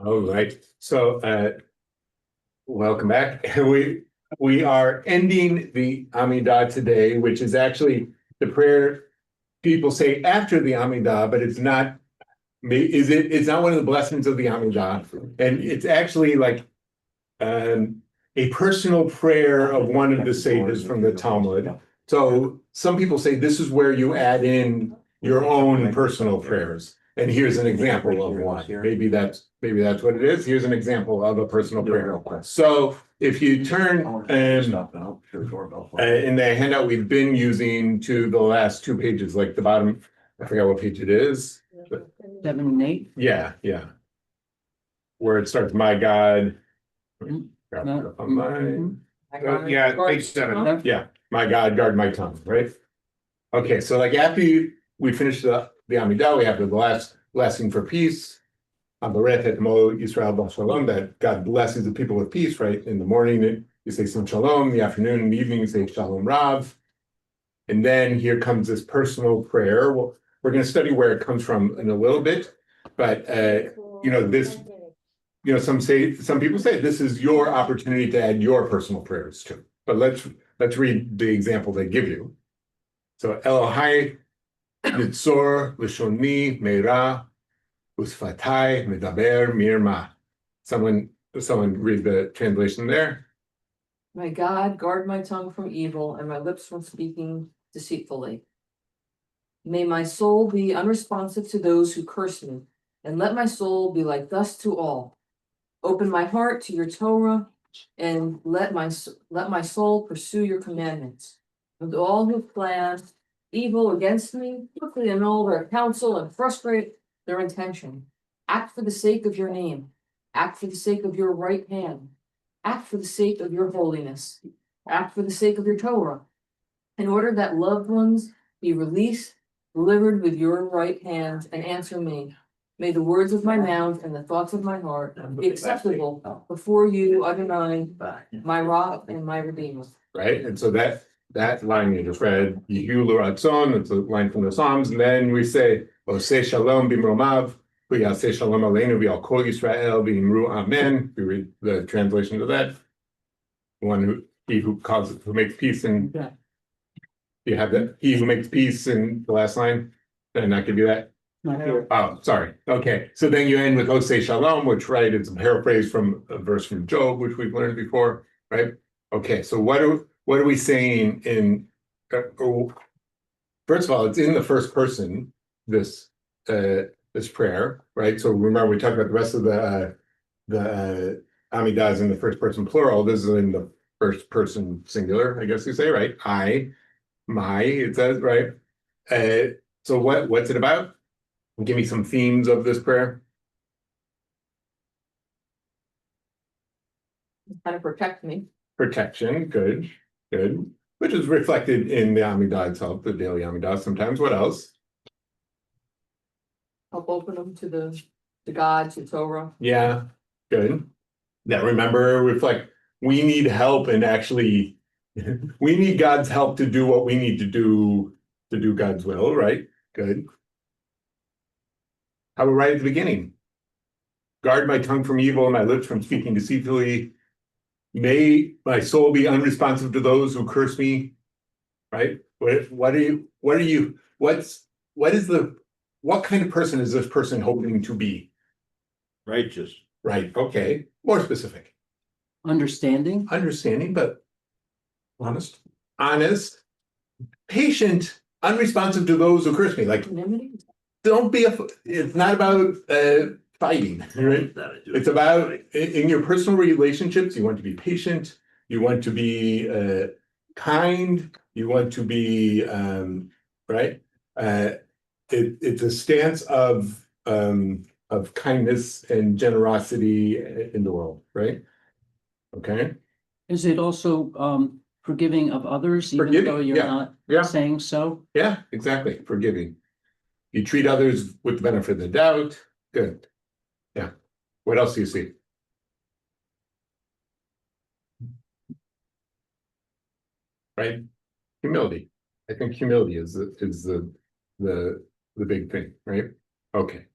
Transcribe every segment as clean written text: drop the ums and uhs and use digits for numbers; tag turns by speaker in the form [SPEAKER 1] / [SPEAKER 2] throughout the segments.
[SPEAKER 1] All right. So welcome back. We are ending the Amidah today, which is actually the prayer people say after the Amidah, but it's not. It's not one of the blessings of the Amidah, and it's actually like a personal prayer of one of the sages from the Talmud. So some people say this is where you add in your own personal prayers. And here's an example of one. Maybe that's what it is. Here's an example of a personal prayer. So if you turn in the handout we've been using to the last two pages, like the bottom, I forgot what page it is.
[SPEAKER 2] 7 and 8.
[SPEAKER 1] Yeah. Where it starts, my God.
[SPEAKER 3] Yeah, page 7.
[SPEAKER 1] Yeah, my God, guard my tongue, right? Okay, so like after we finish the Amidah, we have the last blessing for peace. Abaret Mo Yisrael B'Shalom, Shalom, that God blesses the people with peace, right? In the morning, you say some shalom, in the afternoon and the evening, you say shalom rav. And then here comes this personal prayer. Well, we're going to study where it comes from in a little bit, but some people say this is your opportunity to add your personal prayers too. But let's read the example they give you. So Elohai Nitzor Lishoni Meira Usfatai Medaber Mirma. Someone read the translation there.
[SPEAKER 2] My God, guard my tongue from evil and my lips from speaking deceitfully. May my soul be unresponsive to those who curse me, and let my soul be like dust to all. Open my heart to your Torah, and let my soul pursue your commandments. With all who plan evil against me, quickly annul their counsel and frustrate their intention. Act for the sake of your name. Act for the sake of your right hand. Act for the sake of your holiness. Act for the sake of your Torah, in order that loved ones be released, delivered with your right hand, and answer me. May the words of my mouth and the thoughts of my heart be acceptable before you, Adonai, my rock and my redeemer.
[SPEAKER 1] Right, and so that line you just read, Yehu L'Ratzon, it's a line from the Psalms, and then we say, Oseh Shalom B'Mromav, V'Yaseh Shalom Aleinu V'Al Kol Yisrael V'Yimru Amen. We read the translation of that. He who makes peace, and you have that. He who makes peace in the last line. Did I not give you that?
[SPEAKER 2] Not here.
[SPEAKER 1] Oh, sorry. Okay, so then you end with Oseh Shalom, which, right, it's a paraphrase from a verse from Job, which we've learned before, right? Okay, so what are we saying in? First of all, it's in the first person. This prayer, right? So remember, we talked about the rest of the Amidah is in the first person plural. This is in the first person singular, I guess you say, right? My, it says, right? So what's it about? Give me some themes of this prayer.
[SPEAKER 2] Kind of protect me.
[SPEAKER 1] Protection, good. Which is reflected in the Amidah itself, the daily Amidah sometimes. What else?
[SPEAKER 2] Help open them to the God, to Torah.
[SPEAKER 1] Yeah, good. Now remember, reflect, we need help, and actually we need God's help to do what we need to do God's will, right? Good. How about right at the beginning? Guard my tongue from evil and my lips from speaking deceitfully. May my soul be unresponsive to those who curse me. Right? What kind of person is this person hoping to be?
[SPEAKER 3] Righteous.
[SPEAKER 1] Right. Okay. More specific.
[SPEAKER 2] Understanding,
[SPEAKER 1] But honest, patient, unresponsive to those who curse me. Like, don't be it's not about fighting, right? It's about in your personal relationships, you want to be patient, you want to be kind, you want to be right. It's a stance of kindness and generosity in the world, right? Okay.
[SPEAKER 4] Is it also forgiving of others, even
[SPEAKER 1] Forgiving,
[SPEAKER 4] though you're
[SPEAKER 1] yeah.
[SPEAKER 4] not saying so?
[SPEAKER 1] Yeah, exactly. Forgiving. You treat others with the benefit of the doubt. Good. Yeah. What else do you see? Right? Humility. I think humility is the big thing, right? Okay.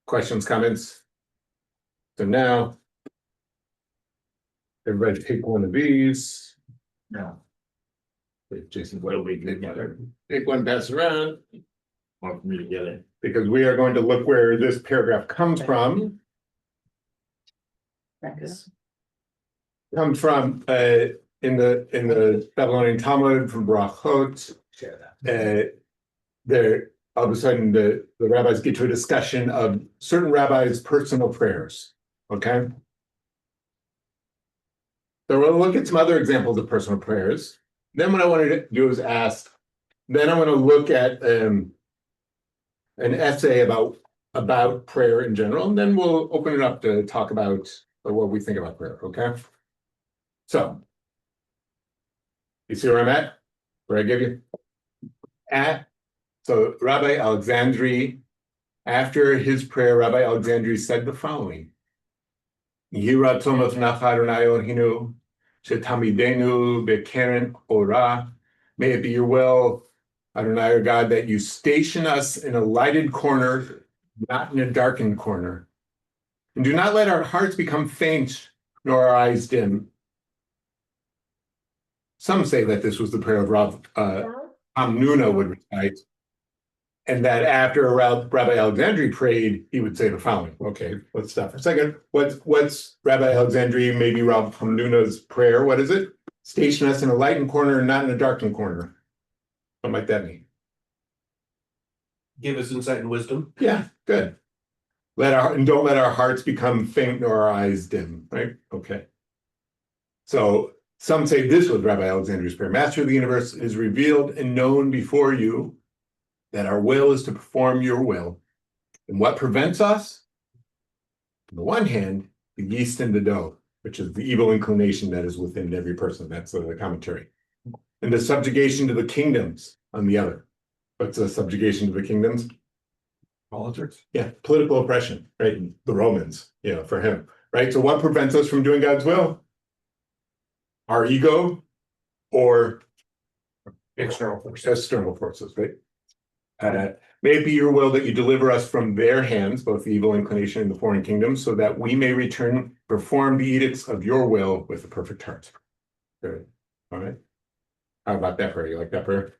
[SPEAKER 1] Questions, comments? So now. Everybody take one of these.
[SPEAKER 3] No.
[SPEAKER 1] Wait, Jason, what do we do together? Take one, pass it around,
[SPEAKER 3] Want me to get it?
[SPEAKER 1] because we are going to look where this paragraph comes from.
[SPEAKER 2] Practice.
[SPEAKER 1] Comes from in the Babylonian Talmud from Brachot. There, all of a sudden, the rabbis get to a discussion of certain rabbis' personal prayers. Okay. So we'll look at some other examples of personal prayers. Then what I wanted to do is ask, then I want to look at an essay about prayer in general, and then we'll open it up to talk about what we think about prayer, okay? So, you see where I'm at? Where I give you? So Rabbi Alexandri, after his prayer, Rabbi Alexandri said the following. Yira Tomav Nachar Adonai Eloheinu, Shetamidenu Bekeren Ora. May it be your will, Adonai our God, that you station us in a lighted corner, not in a darkened corner. And do not let our hearts become faint, nor our eyes dim. Some say that this was the prayer of Hamnuna would recite, and that after Rabbi Alexandri prayed, he would say the following. Okay, let's stop for a second. What's Rabbi Alexandri, maybe Rav Hamnuna's prayer? What is it? Station us in a lightened corner, not in a darkened corner. What might that mean?
[SPEAKER 3] Give us insight and wisdom.
[SPEAKER 1] Yeah, good. Don't let our hearts become faint nor our eyes dim, right? Okay. So some say this was Rabbi Alexandri's prayer. Master of the universe, it is revealed and known before you that our will is to perform your will. And what prevents us? On the one hand, the yeast in the dough, which is the evil inclination that is within every person. That's the commentary. And the subjugation to the kingdoms on the other. What's the subjugation to the kingdoms?
[SPEAKER 3] Politics.
[SPEAKER 1] Yeah, political oppression, right? The Romans, for him, right? So what prevents us from doing God's will? Our ego or
[SPEAKER 3] External forces.
[SPEAKER 1] external forces, right? May it be your will that you deliver us from their hands, both the evil inclination and the foreign kingdoms, so that we may return, perform the edicts of your will with a perfect heart. Good. All right. How about that prayer? You like that prayer?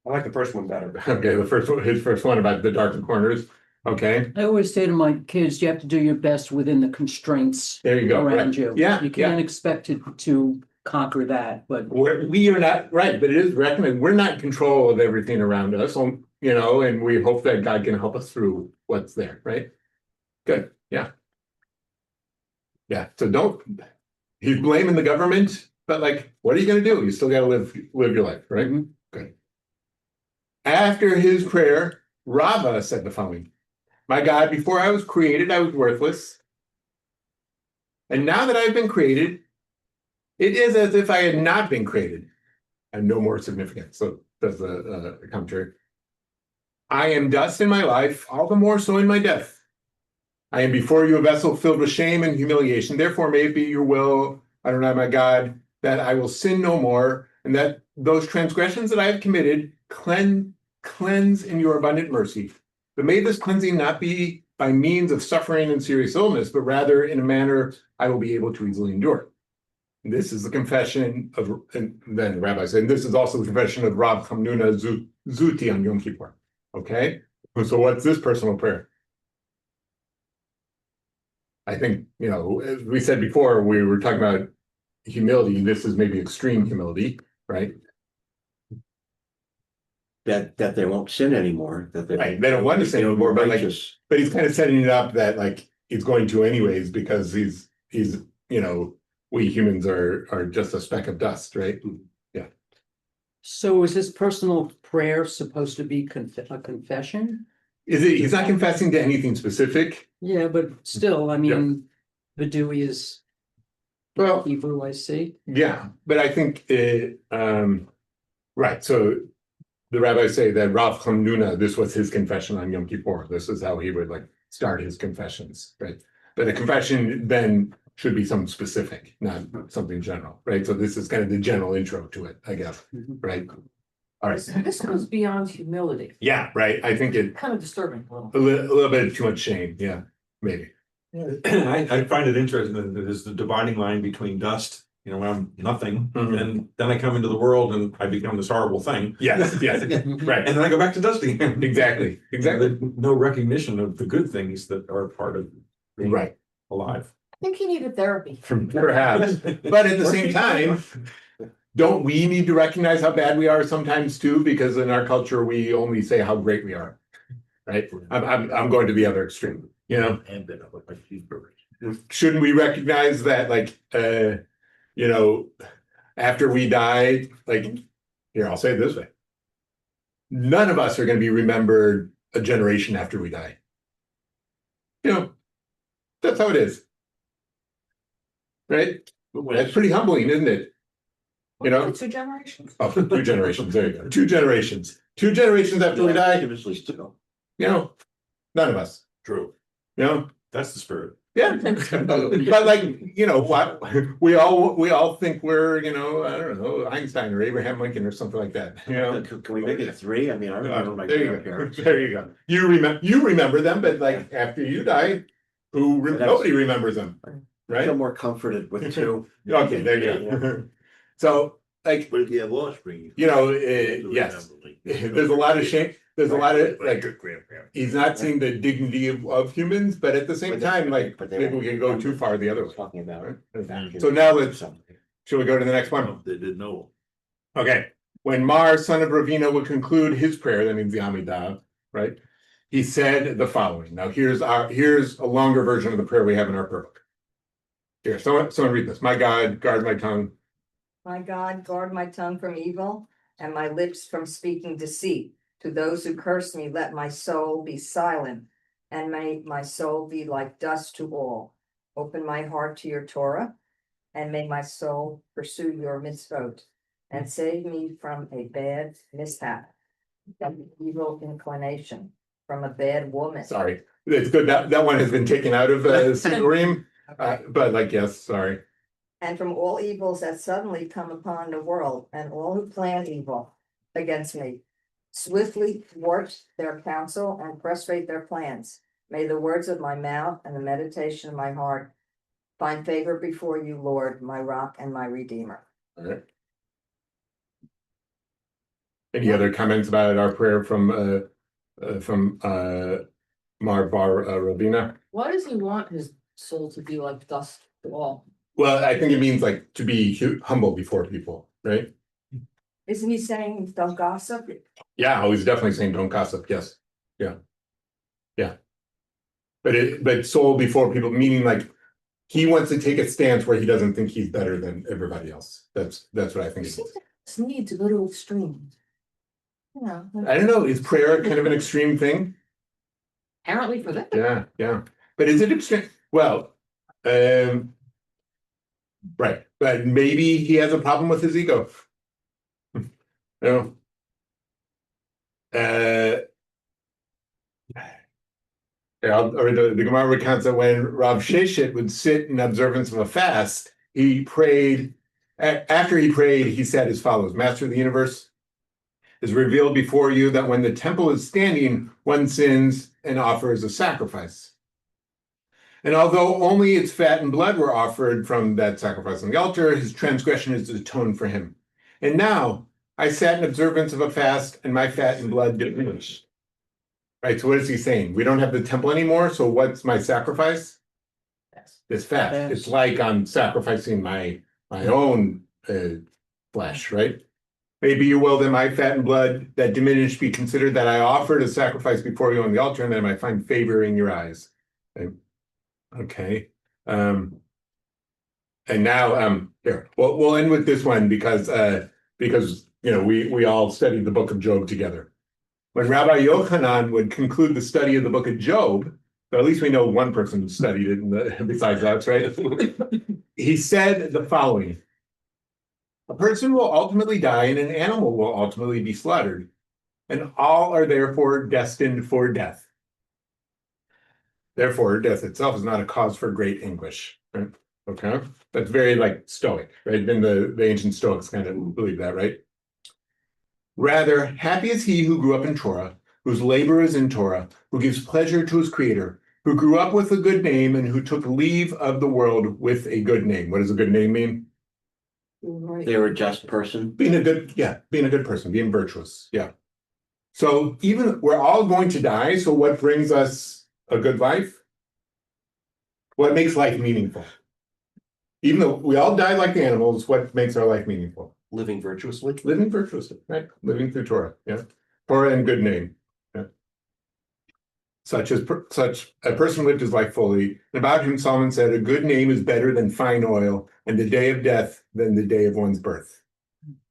[SPEAKER 3] I like the first one better.
[SPEAKER 1] Okay, his first one about the darkened corners. Okay,
[SPEAKER 4] I always say to my kids, you have to do your best within the constraints
[SPEAKER 1] there you go.
[SPEAKER 4] around
[SPEAKER 1] Right.
[SPEAKER 4] you.
[SPEAKER 1] Yeah,
[SPEAKER 4] You can't expect it to conquer that, but
[SPEAKER 1] we are not right, but it is recommended. We're not in control of everything around us, and we hope that God can help us through what's there, right? Good, yeah. So he's blaming the government, but what are you going to do? You still got to live your life, right?
[SPEAKER 4] Mhm.
[SPEAKER 1] Good. After his prayer, Rava said the following: My God, before I was created, I was worthless. And now that I've been created, it is as if I had not been created and no more significance. So does the commentary. I am dust in my life, all the more so in my death. I am before you a vessel filled with shame and humiliation. Therefore, may it be your will, Adonai, my God, that I will sin no more, and that those transgressions that I have committed cleanse in your abundant mercy. But may this cleansing not be by means of suffering and serious illness, but rather in a manner I will be able to easily endure. And this is the confession of, and then the rabbi said, this is also the confession of Rav Hamnuna Zuti on Yom Kippur. Okay, so what's this personal prayer? I think, as we said before, we were talking about humility. This is maybe extreme humility, right?
[SPEAKER 5] That they won't sin anymore, that
[SPEAKER 1] Right, they don't want to sin anymore, but
[SPEAKER 5] righteous.
[SPEAKER 1] but he's kind of setting it up that he's going to anyways, because he's we humans are just a speck of dust, right? Yeah.
[SPEAKER 4] so is this personal prayer supposed to be a confession?
[SPEAKER 1] He's not confessing to anything specific.
[SPEAKER 4] Yeah, but still, I mean, Vidui is
[SPEAKER 1] Well,
[SPEAKER 4] Hebrew, I see.
[SPEAKER 1] yeah, but I think right. So the rabbis say that Rav Hamnuna, this was his confession on Yom Kippur. This is how he would start his confessions, right? But a confession then should be something specific, not something general, right? So this is kind of the general intro to it, I guess, right? All right.
[SPEAKER 2] This goes beyond humility.
[SPEAKER 1] Yeah, right. I think it
[SPEAKER 2] Kind of disturbing a little.
[SPEAKER 1] a little bit of too much shame. Yeah, maybe.
[SPEAKER 6] I find it interesting that there's the dividing line between dust, when I'm nothing,
[SPEAKER 1] Mhm.
[SPEAKER 6] and then I come into the world and I become this horrible thing.
[SPEAKER 1] Yes, yes, right,
[SPEAKER 6] And then I go back to dust again.
[SPEAKER 1] exactly, exactly,
[SPEAKER 6] No recognition of the good things that are part of being
[SPEAKER 1] right.
[SPEAKER 6] alive.
[SPEAKER 2] I think he needed therapy.
[SPEAKER 1] Perhaps, but at the same time, don't we need to recognize how bad we are sometimes too? Because in our culture, we only say how great we are. Right? I'm going to the other extreme,
[SPEAKER 5] And then with my cheeseburgers.
[SPEAKER 1] Shouldn't we recognize that, like, after we die, like, here, I'll say it this way. None of us are going to be remembered a generation after we die. That's how it is. Right? That's pretty humbling, isn't it?
[SPEAKER 2] 2 generations.
[SPEAKER 1] Oh, 2 generations, there you go. 2 generations. 2 generations after we die,
[SPEAKER 5] Previously still.
[SPEAKER 1] none of us.
[SPEAKER 6] True.
[SPEAKER 1] Yeah,
[SPEAKER 6] That's the spirit.
[SPEAKER 1] but like, what, we all think we're, I don't know, Einstein or Abraham Lincoln or something like that,
[SPEAKER 5] Can we make it 3? I mean, I remember my
[SPEAKER 1] There you go,
[SPEAKER 5] grandparents.
[SPEAKER 1] there you go. You remember them, but like, after you die, nobody remembers them,
[SPEAKER 5] I
[SPEAKER 1] right?
[SPEAKER 5] feel more comforted with 2.
[SPEAKER 1] Okay, there you go. So, like,
[SPEAKER 7] But if you have offspring.
[SPEAKER 1] yes, there's a lot of shame, there's a lot of, like, he's not seeing the dignity of humans, but at the same time, like, maybe we can go too far the other way.
[SPEAKER 5] Talking about it.
[SPEAKER 1] So now should we go to the next one?
[SPEAKER 7] They didn't know.
[SPEAKER 1] Okay, when Mar, son of Ravina, would conclude his prayer, that means the Amidah, right? He said the following. Now here's a longer version of the prayer we have in our prayer book. Here, someone read this. My God, guard my tongue.
[SPEAKER 8] My God, guard my tongue from evil and my lips from speaking deceit. To those who curse me, let my soul be silent, and may my soul be like dust to all. Open my heart to your Torah, and may my soul pursue your mitzvot, and save me from a bad mishap, from evil inclination, from a bad woman.
[SPEAKER 1] Sorry, it's good that one has been taken out of Sigurim, but like, yes, sorry.
[SPEAKER 8] And from all evils that suddenly come upon the world, and all who plan evil against me. Swiftly thwart their counsel and frustrate their plans. May the words of my mouth and the meditation of my heart find favor before you, Lord, my rock and my redeemer.
[SPEAKER 1] All right. Any other comments about our prayer from Mar Bar Ravina?
[SPEAKER 2] Why does he want his soul to be like dust to all?
[SPEAKER 1] Well, I think it means like to be humble before people, right?
[SPEAKER 8] Isn't he saying don't gossip?
[SPEAKER 1] Yeah, I was definitely saying don't gossip. Yes, yeah. But soul before people, meaning like he wants to take a stance where he doesn't think he's better than everybody else. That's what I think. It is.
[SPEAKER 2] This need to go to extremes.
[SPEAKER 1] I don't know. Is prayer kind of an extreme thing?
[SPEAKER 2] Apparently for them.
[SPEAKER 1] Yeah. But is it extreme? Well, right. But maybe he has a problem with his ego. No. The Gemara recounts that when Rav Sheshet would sit in observance of a fast, he prayed. After he prayed, he said as follows: Master of the universe, is revealed before you that when the temple is standing, one sins and offers a sacrifice. And although only its fat and blood were offered from that sacrifice on the altar, his transgression is atoned for him. And now I sat in observance of a fast, and my fat and blood diminished. Right, so what is he saying? We don't have the temple anymore, so what's my sacrifice? This fast.
[SPEAKER 4] Fast.
[SPEAKER 1] It's like I'm sacrificing my own flesh, right? Maybe you will that my fat and blood that diminished be considered that I offered a sacrifice before you on the altar, and that I might find favor in your eyes. Okay. And now here, we'll end with this one because we all studied the book of Job together. When Rabbi Yochanan would conclude the study of the book of Job, but at least we know one person who studied it besides us, right? He said the following: a person will ultimately die and an animal will ultimately be slaughtered, and all are therefore destined for death. Therefore, death itself is not a cause for great anguish. Right? Okay, that's very like Stoic, right? Then the ancient Stoics kind of believe that, right? Rather, happy is he who grew up in Torah, whose labor is in Torah, who gives pleasure to his creator, who grew up with a good name and who took leave of the world with a good name. What does a good name mean?
[SPEAKER 2] Right.
[SPEAKER 5] They were a just person.
[SPEAKER 1] Being a good person, being virtuous. Yeah. So even we're all going to die. So what brings us a good life? What makes life meaningful? Even though we all die like animals, what makes our life meaningful?
[SPEAKER 3] Living virtuously.
[SPEAKER 1] Living virtuously, right? Living through Torah. Yeah. Torah and good name. Yeah. Such a person lived his life fully. And about him, Solomon said, a good name is better than fine oil, and the day of death than the day of one's birth.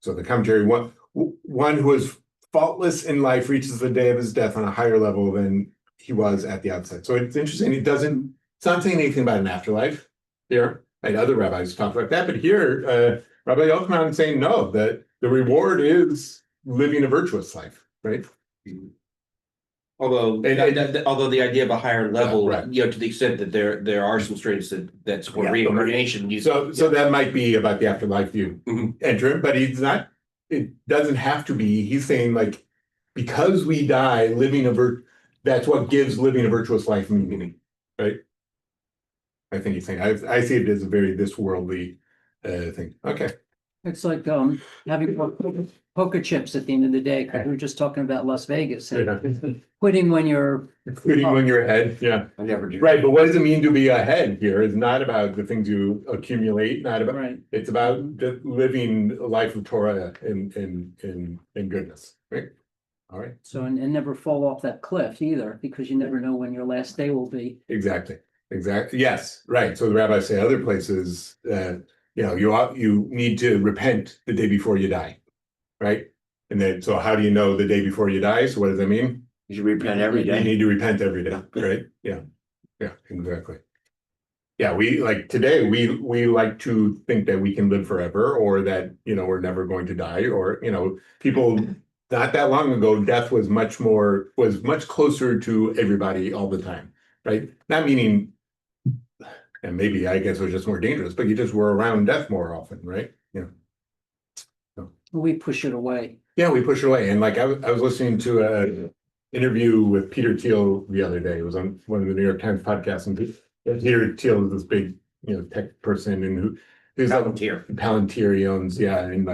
[SPEAKER 1] So the commentary, one who is faultless in life reaches the day of his death on a higher level than he was at the outset. So it's interesting. It's not saying anything about an afterlife here. Right? Other rabbis talk about that, but here, Rabbi Yochanan is saying no, that the reward is living a virtuous life, right?
[SPEAKER 3] Although, although the idea of a higher level,
[SPEAKER 1] right.
[SPEAKER 3] you know, to the extent that there are some strains that support
[SPEAKER 1] Yeah,
[SPEAKER 3] reincarnation.
[SPEAKER 1] So that might be about the afterlife you
[SPEAKER 3] Mhm.
[SPEAKER 1] enter, but he's not. It doesn't have to be. He's saying like, because we die, that's what gives living a virtuous life meaning, right? I think he's saying. I see it as a very this worldly thing. Okay.
[SPEAKER 4] It's like having poker chips at the end of the day, because we were just talking about Las Vegas and quitting when you're
[SPEAKER 1] Including when you're ahead, yeah.
[SPEAKER 5] I never do.
[SPEAKER 1] Right, but what does it mean to be ahead here? It's not about the things you accumulate, not about.
[SPEAKER 4] right.
[SPEAKER 1] It's about living a life of Torah in goodness, right? All right,
[SPEAKER 4] So and never fall off that cliff either, because you never know when your last day will be.
[SPEAKER 1] exactly. Yes, right. So the rabbis say other places, you need to repent the day before you die, right? And then, so how do you know the day before you die? So what does that mean?
[SPEAKER 5] You should repent every
[SPEAKER 1] You
[SPEAKER 5] day.
[SPEAKER 1] need to repent every day, right? Yeah, exactly. Yeah, we like today, we like to think that we can live forever or that, we're never going to die or, people not that long ago, death was much closer to everybody all the time, right? Not meaning, and maybe I guess it was just more dangerous, but you just were around death more often, right? Yeah.
[SPEAKER 4] We push it away.
[SPEAKER 1] Yeah, we push it away. And like I was listening to a interview with Peter Thiel the other day. It was on one of the New York Times podcasts, and Peter Thiel is this big, tech person and who's
[SPEAKER 5] Palantir.
[SPEAKER 1] Palantir he owns, and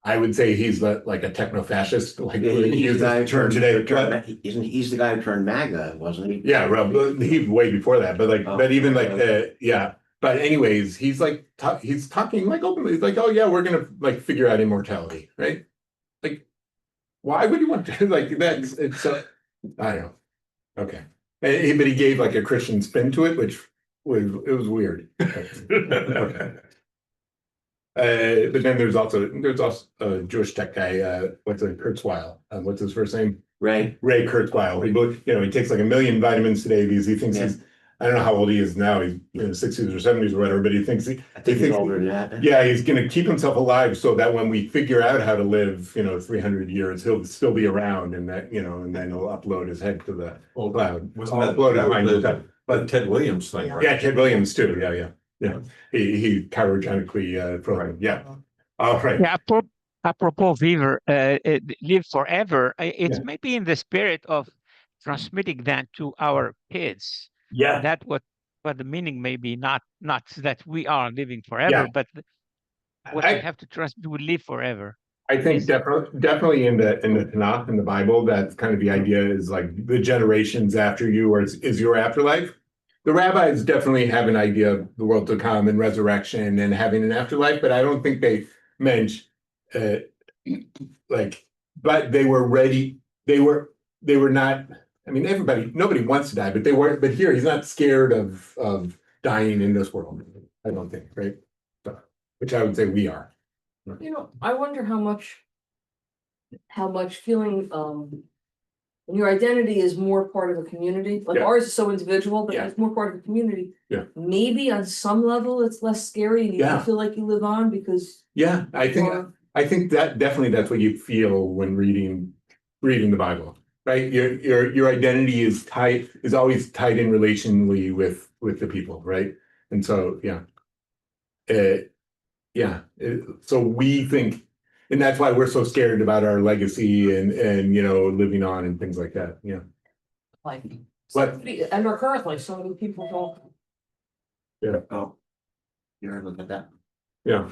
[SPEAKER 1] I would say he's like a techno-fascist, like we use that term today.
[SPEAKER 5] He's the guy who turned MAGA, wasn't he?
[SPEAKER 1] Yeah, Rob, he way before that, but but even But anyways, he's like he's talking like openly. He's like, oh yeah, we're gonna like figure out immortality, right? Like, why would you want to like that? It's I don't know. Okay, but he gave like a Christian spin to it, which was weird. Okay. But then there's also a Jewish tech guy. What's it, Kurzweil? What's his first name?
[SPEAKER 5] Ray
[SPEAKER 1] Kurzweil. He takes like 1 million vitamins today because he thinks he's. I don't know how old he is now. He's in his 60s or 70s or whatever. But he thinks
[SPEAKER 5] I think he's older than that.
[SPEAKER 1] Yeah, he's going to keep himself alive so that when we figure out how to live, 300 years, he'll still be around, and that and then he'll upload his head to the cloud.
[SPEAKER 6] Wasn't that but Ted Williams thing, right?
[SPEAKER 1] Yeah, Ted Williams too. Yeah. He chirurgically programmed. Yeah. All right.
[SPEAKER 7] Yeah, apropos live forever, it's maybe in the spirit of transmitting that to our kids.
[SPEAKER 1] Yeah.
[SPEAKER 7] That what the meaning may be, not that we are living forever, but what we have to trust to live forever.
[SPEAKER 1] I think definitely in the Tanakh, in the Bible, that's kind of the idea is like the generations after you, or is your afterlife. The rabbis definitely have an idea of the world to come and resurrection and having an afterlife, but I don't think they meant but they were ready. They were not. I mean, nobody wants to die, but they were. But here, he's not scared of dying in this world. I don't think, right? So, which I would say we are.
[SPEAKER 2] I wonder how much feeling, when your identity is more part of a community, like ours is so individual, but it's more part of a community.
[SPEAKER 1] Yeah.
[SPEAKER 2] Maybe on some level, it's less scary and you don't feel like you live on because.
[SPEAKER 1] Yeah, I think that definitely that's what you feel when reading the Bible, right? Your identity is always tied in relationally with the people, right? And so so we think, and that's why we're so scared about our legacy and living on and things like that. Yeah.
[SPEAKER 2] Like,
[SPEAKER 1] What?
[SPEAKER 2] and our current life, so many people don't.
[SPEAKER 5] Oh. You ever look at that?
[SPEAKER 1] Yeah.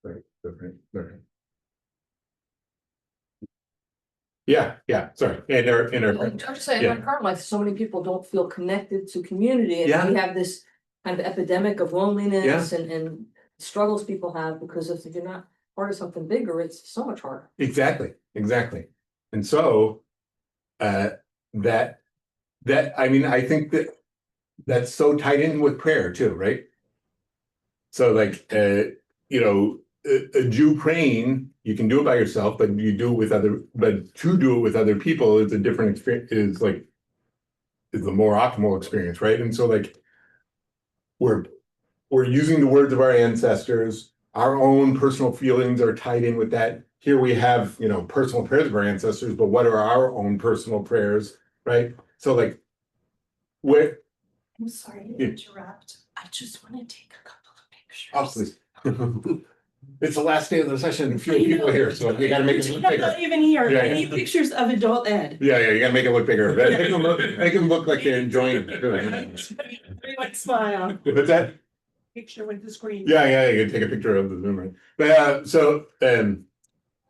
[SPEAKER 1] Right. Yeah, sorry, in our.
[SPEAKER 2] I'm just saying, in our current life, so many people don't feel connected to community, and we have this kind of epidemic of loneliness and struggles people have, because if you're not part of something bigger, it's so much harder.
[SPEAKER 1] Exactly. And so, that, I mean, I think that's so tied in with prayer too, right? So like, you know, a Jew praying, you can do it by yourself, but you do it with but to do it with other people is a different experience, is the more optimal experience, right? And so like, we're using the words of our ancestors, our own personal feelings are tied in with that. Here we have, you know, personal prayers of our ancestors, but what are our own personal prayers, right? So like, where,
[SPEAKER 9] I'm sorry to
[SPEAKER 1] Yeah.
[SPEAKER 9] interrupt. I just want to take a couple of pictures.
[SPEAKER 1] oh, please. It's the last day of the session, a few people here, so you gotta make it look
[SPEAKER 9] I'm
[SPEAKER 1] bigger.
[SPEAKER 9] not even here.
[SPEAKER 1] Yeah,
[SPEAKER 9] I
[SPEAKER 1] yeah.
[SPEAKER 9] need pictures of adult ed.
[SPEAKER 1] Yeah, you gotta make it look bigger. Make them look like they're enjoying it.
[SPEAKER 9] Everyone smile.
[SPEAKER 1] What's that?
[SPEAKER 9] Picture with the screen.
[SPEAKER 1] Yeah, you can take a picture of the Zoom, right? But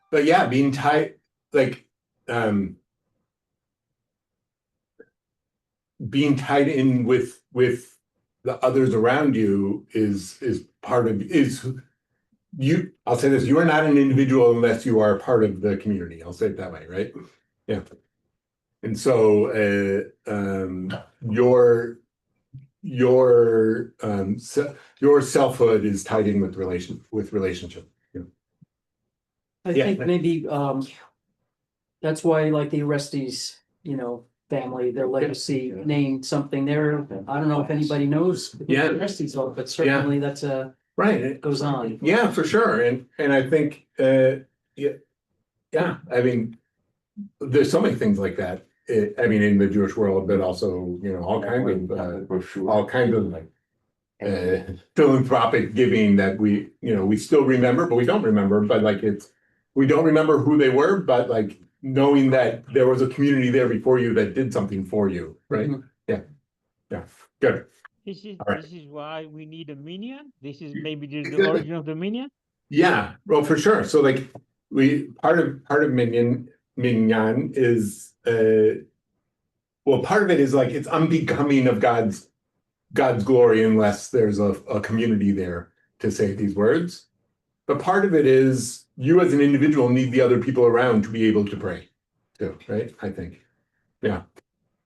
[SPEAKER 1] but yeah, being tied, like, being tied in with the others around you is part of you. I'll say this: you are not an individual unless you are part of the community. I'll say it that way, right? Yeah. And so, your selfhood is tied in with relationship.
[SPEAKER 4] I
[SPEAKER 1] Yeah.
[SPEAKER 4] think maybe, that's why like the Orestes, you know, family, their legacy named something there. I don't know if anybody knows who the
[SPEAKER 1] Yeah.
[SPEAKER 4] Orestes are, but certainly that's
[SPEAKER 1] Right.
[SPEAKER 4] it goes on.
[SPEAKER 1] Yeah, for sure. And I think, yeah, I mean, there's so many things like that. I mean, in the Jewish world, but also, you know, all kinds of like, philanthropic giving that we, you know, we still remember, but we don't remember, but like we don't remember who they were, but like knowing that there was a community there before you that did something for you, right?
[SPEAKER 4] Mhm.
[SPEAKER 1] Yeah, good. All right.
[SPEAKER 7] This is why we need a minion. This is maybe the origin of the minion.
[SPEAKER 1] Yeah, well, for sure. So like part of Minyan is well, part of it is like it's unbecoming of God's glory unless there's a community there to say these words. But part of it is you as an individual need the other people around to be able to pray too, right? I think. Yeah.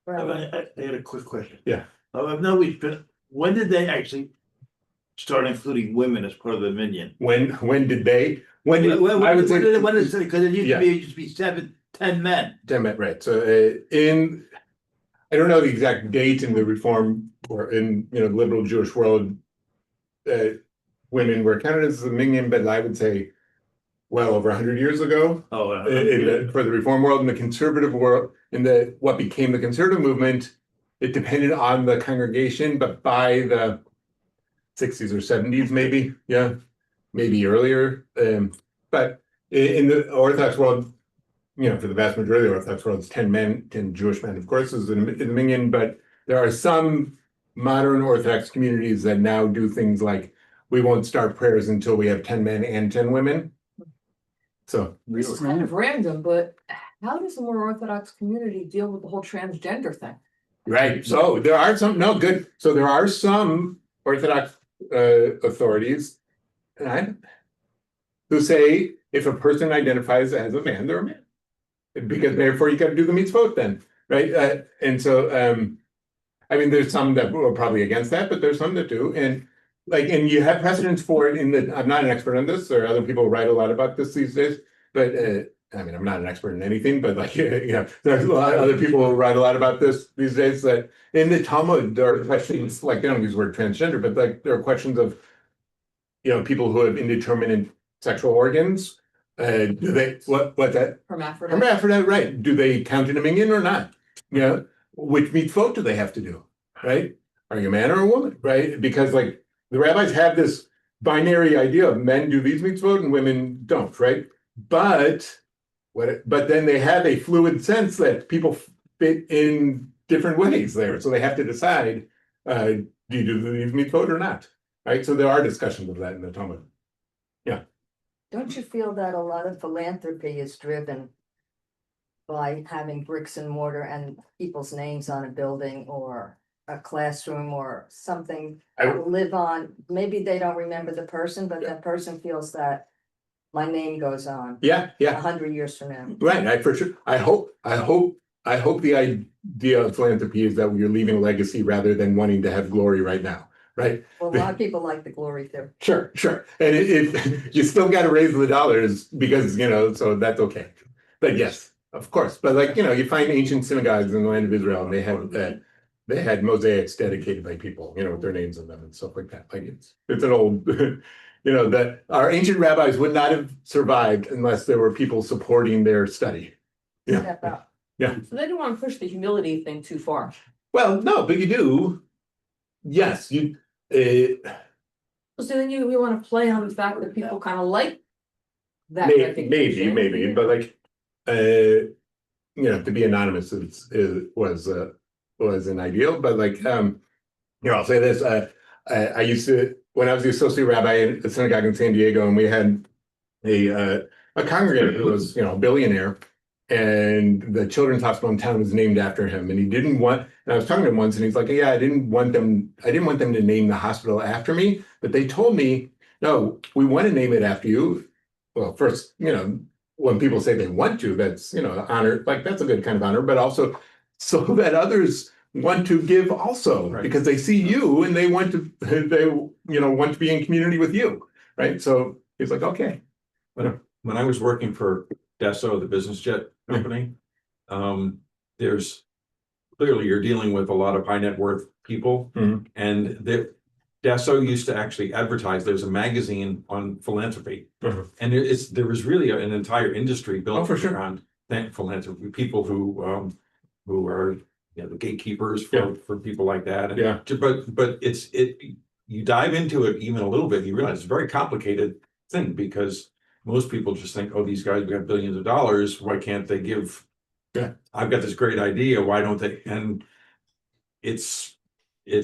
[SPEAKER 10] I had a quick question.
[SPEAKER 1] Yeah.
[SPEAKER 10] I've noticed, but when did they actually start including women as part of the minion?
[SPEAKER 1] When did they? When did I would say?
[SPEAKER 10] Because it used to be 7, 10 men.
[SPEAKER 1] 10 men, right? So I don't know the exact date in the Reform or in, you know, liberal Jewish world, women were counted as a minyan, but I would say well over 100 years ago.
[SPEAKER 10] Oh,
[SPEAKER 1] For the Reform world. In the conservative world, what became the conservative movement, it depended on the congregation, but by the 60s or 70s, maybe, yeah, maybe earlier. But in the Orthodox world, you know, for the vast majority of the Orthodox world, it's 10 men, 10 Jewish men, of course, is in the minyan, but there are some modern Orthodox communities that now do things like we won't start prayers until we have 10 men and 10 women. So
[SPEAKER 2] This is kind of random, but how does the more Orthodox community deal with the whole transgender thing?
[SPEAKER 1] right. So there are some good. So there are some Orthodox authorities who say if a person identifies as a man, they're a man. Because therefore you got to do the mitzvot then, right? And so I mean, there's some that are probably against that, but there's some that do. And you have precedents for it I'm not an expert on this, or other people write a lot about this these days, but I mean, I'm not an expert in anything, but like, you know, there's a lot of other people who write a lot about this these days, that in the Talmud, there are questions, like they don't use the word transgender, but like there are questions of, you know, people who have indeterminate sexual organs. Do they, what that? Hermaphrodite, right. Do they count in a minyan or not? You know, which mitzvot do they have to do, right? Are you a man or a woman, right? Because like the rabbis have this binary idea of men do these mitzvot and women don't, right? But but then they have a fluid sense that people fit in different ways there. So they have to decide, do you do these mitzvot or not? Right? So there are discussions of that in the Talmud.
[SPEAKER 8] Don't you feel that a lot of philanthropy is driven by having bricks and mortar and people's names on a building or a classroom or something that will live on? Maybe they don't remember the person, but that person feels that my name goes on
[SPEAKER 1] Yeah, yeah.
[SPEAKER 8] 100 years from now.
[SPEAKER 1] Right, I for sure. I hope the idea of philanthropy is that you're leaving a legacy rather than wanting to have glory right now, right?
[SPEAKER 8] Well, a lot of people like the glory too.
[SPEAKER 1] Sure, sure. And it you still got to raise the dollars because, so that's okay. But yes, of course. But like, you find ancient synagogues in the land of Israel and they had mosaics dedicated by people, with their names on them and stuff like that. Like it's an old, that our ancient rabbis would not have survived unless there were people supporting their study. Yeah.
[SPEAKER 8] Step up.
[SPEAKER 2] So they don't want to push the humility thing too far.
[SPEAKER 1] Well, no, but you do. Yes,
[SPEAKER 2] So then you want to play on the fact that people kind of like that
[SPEAKER 1] maybe,
[SPEAKER 2] recognition.
[SPEAKER 1] but like, to be anonymous was an ideal, but like, I'll say this, I used to, when I was the associate rabbi in a synagogue in San Diego, and we had a congregant who was, a billionaire, and the children's hospital in town was named after him, and he didn't want, and I was talking to him once, and he's like, yeah, I didn't want them to name the hospital after me, but they told me, no, we want to name it after you. Well, first, when people say they want to, that's, honor, like that's a good kind of honor, but also so that others want to give also,
[SPEAKER 6] Right.
[SPEAKER 1] because they see you and they want to, want to be in community with you, right? So he's like, okay.
[SPEAKER 6] When I was working for Dassault, the business jet company, there's clearly you're dealing with a lot of high net worth people,
[SPEAKER 1] Mhm.
[SPEAKER 6] and Dassault used to actually advertise. There's a magazine on philanthropy,
[SPEAKER 1] Mhm.
[SPEAKER 6] and there was really an entire industry built
[SPEAKER 1] Oh, for sure.
[SPEAKER 6] around philanthropy. People who are the gatekeepers
[SPEAKER 1] Yeah.
[SPEAKER 6] for people like that. And
[SPEAKER 1] Yeah.
[SPEAKER 6] But you dive into it even a little bit, you realize it's a very complicated thing, because most people just think, oh, these guys, we have billions of dollars, why can't they give?
[SPEAKER 1] Yeah.
[SPEAKER 6] I've got this great idea, why don't they? And it's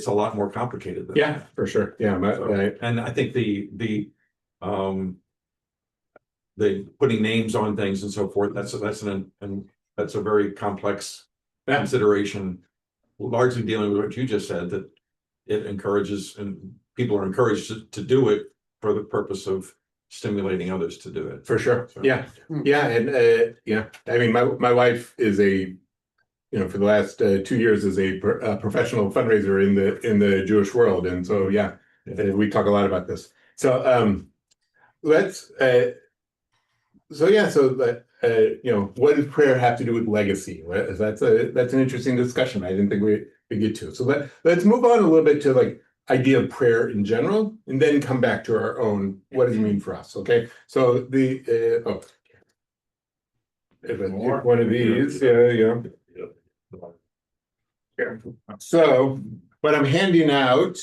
[SPEAKER 6] a lot more complicated than
[SPEAKER 1] Yeah,
[SPEAKER 6] that.
[SPEAKER 1] for sure. Yeah.
[SPEAKER 6] And I think the putting names on things and so forth, that's a very complex consideration, largely dealing with what you just said, that it encourages, and people are encouraged to do it for the purpose of stimulating others to do it.
[SPEAKER 1] For sure.
[SPEAKER 6] So-
[SPEAKER 1] Yeah. Yeah. And I mean, my wife is for the last 2 years is a professional fundraiser in the Jewish world. And so, we talk a lot about this. So let's what does prayer have to do with legacy? That's an interesting discussion. I didn't think we get to. So let's move on a little bit to like idea of prayer in general, and then come back to our own. What does it mean for us? Okay. So if one of these, yeah. So what I'm handing out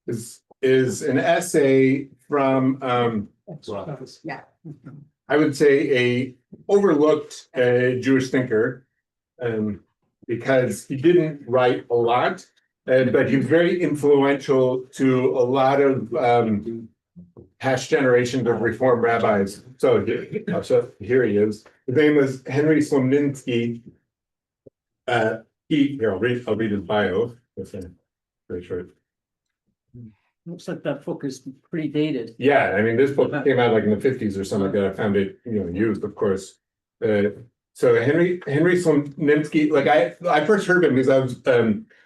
[SPEAKER 1] is an essay from I would say a overlooked Jewish thinker, because he didn't write a lot, but he was very influential to a lot of past generations of Reform rabbis. So here he is. His name was Henry Slomninsky. I'll read his bio. That's very short.
[SPEAKER 4] Looks like that book is pretty dated.
[SPEAKER 1] Yeah, I mean, this book came out like in the 50s or something like that. I found it, used, of course. So Henry Slomninsky, like I first heard of him because I was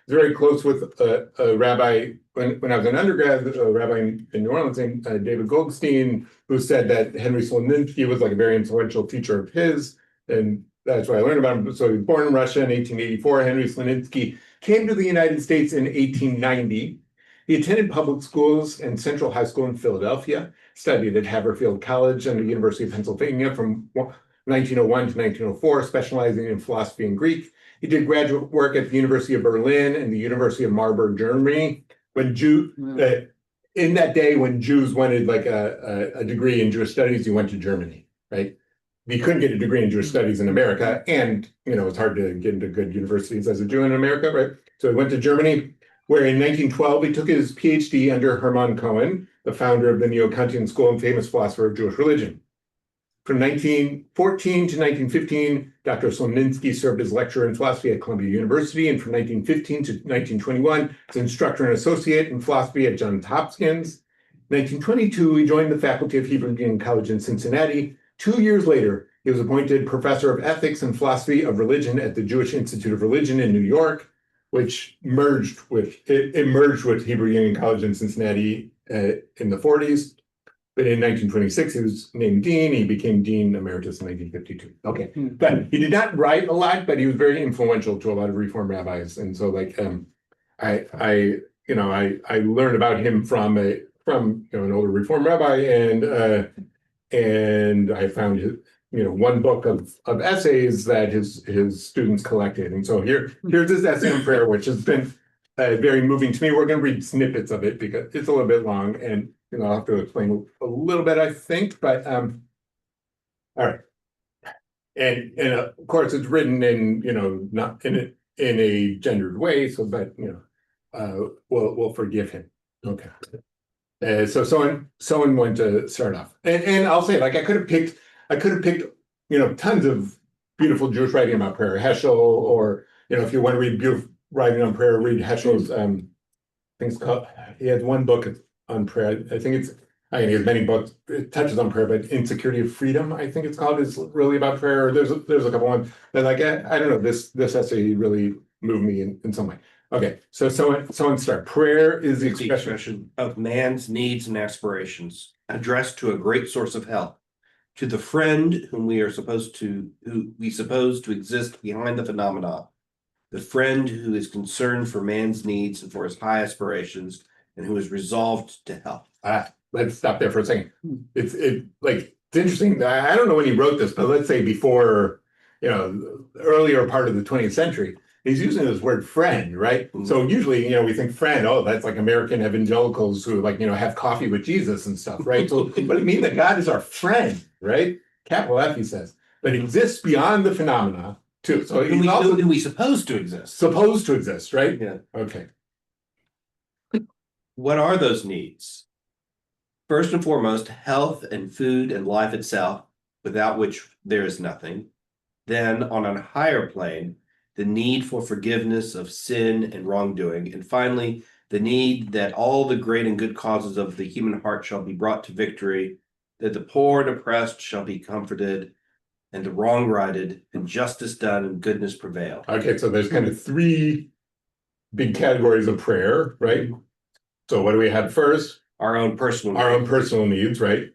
[SPEAKER 1] very close with a rabbi when I was an undergrad, a rabbi in New Orleans named David Goldstein, who said that Henry Slomninsky was like a very influential teacher of his, and that's why I learned about him. So he was born in Russia in 1884. Henry Slomninsky came to the United States in 1890. He attended public schools and Central High School in Philadelphia, studied at Haverfield College and the University of Pennsylvania from 1901 to 1904, specializing in philosophy and Greek. He did graduate work at the University of Berlin and the University of Marburg, Germany. in that day when Jews wanted like a degree in Jewish studies, you went to Germany, right? You couldn't get a degree in Jewish studies in America, and it's hard to get into good universities as a Jew in America, right? So he went to Germany, where in 1912 he took his PhD under Hermann Cohen, the founder of the Neo-Kantian school and famous philosopher of Jewish religion. From 1914 to 1915, Dr. Slonimsky served as lecturer in philosophy at Columbia University, and from 1915 to 1921, as instructor and associate in philosophy at Johns Hopkins. In 1922, he joined the faculty of Hebrew Union College in Cincinnati. 2 years later, he was appointed professor of ethics and philosophy of religion at the Jewish Institute of Religion in New York, which merged with Hebrew Union College in Cincinnati in the 40s. But in 1926, he was named dean. He became dean emeritus in 1952. Okay, but he did not write a lot, but he was very influential to a lot of Reform rabbis. And so, like, I learned about him from an older Reform rabbi, and I found his, one book of essays that his students collected. And so here's this essay on prayer, which has been very moving to me. We're going to read snippets of it because it's a little bit long, and I'll have to explain a little bit, I think. But all right, and of course it's written in not in a gendered way, so but we'll forgive him. Okay. So someone wanted to start off, and I'll say, like, I could have picked tons of beautiful Jewish writing about prayer, Heschel, or if you want to read beautiful writing on prayer, read Heschel's things called. He has one book on prayer. I think he has many books. It touches on prayer, but Insecurity of Freedom, I think it's called, is really about prayer. There's a couple ones that, like, I don't know, this essay really moved me in some way. Okay, so someone start. Prayer is the expression
[SPEAKER 3] of man's needs and aspirations, addressed to a great source of help, to the friend who we suppose to exist behind the phenomena, the friend who is concerned for man's needs and for his high aspirations, and who is resolved to help.
[SPEAKER 1] Let's stop there for a second. It's interesting. I don't know when he wrote this, but let's say before, the earlier part of the 20th century. He's using this word friend, right? Mm-hmm. So usually, we think friend, oh, that's like American evangelicals who have coffee with Jesus and stuff, right? So, but it means that God is our friend, right? Capital F, he says, but exists beyond the phenomena too. So he's also
[SPEAKER 3] who we supposed to exist.
[SPEAKER 1] Supposed to exist, right?
[SPEAKER 3] Yeah.
[SPEAKER 1] Okay.
[SPEAKER 3] What are those needs? First and foremost, health and food and life itself, without which there is nothing. Then, on a higher plane, the need for forgiveness of sin and wrongdoing. And finally, the need that all the great and good causes of the human heart shall be brought to victory, that the poor and oppressed shall be comforted, and the wrong righted, and justice done, and goodness prevail.
[SPEAKER 1] Okay, so there's kind of three big categories of prayer, right? So what do we have first?
[SPEAKER 3] Our own personal
[SPEAKER 1] needs, right?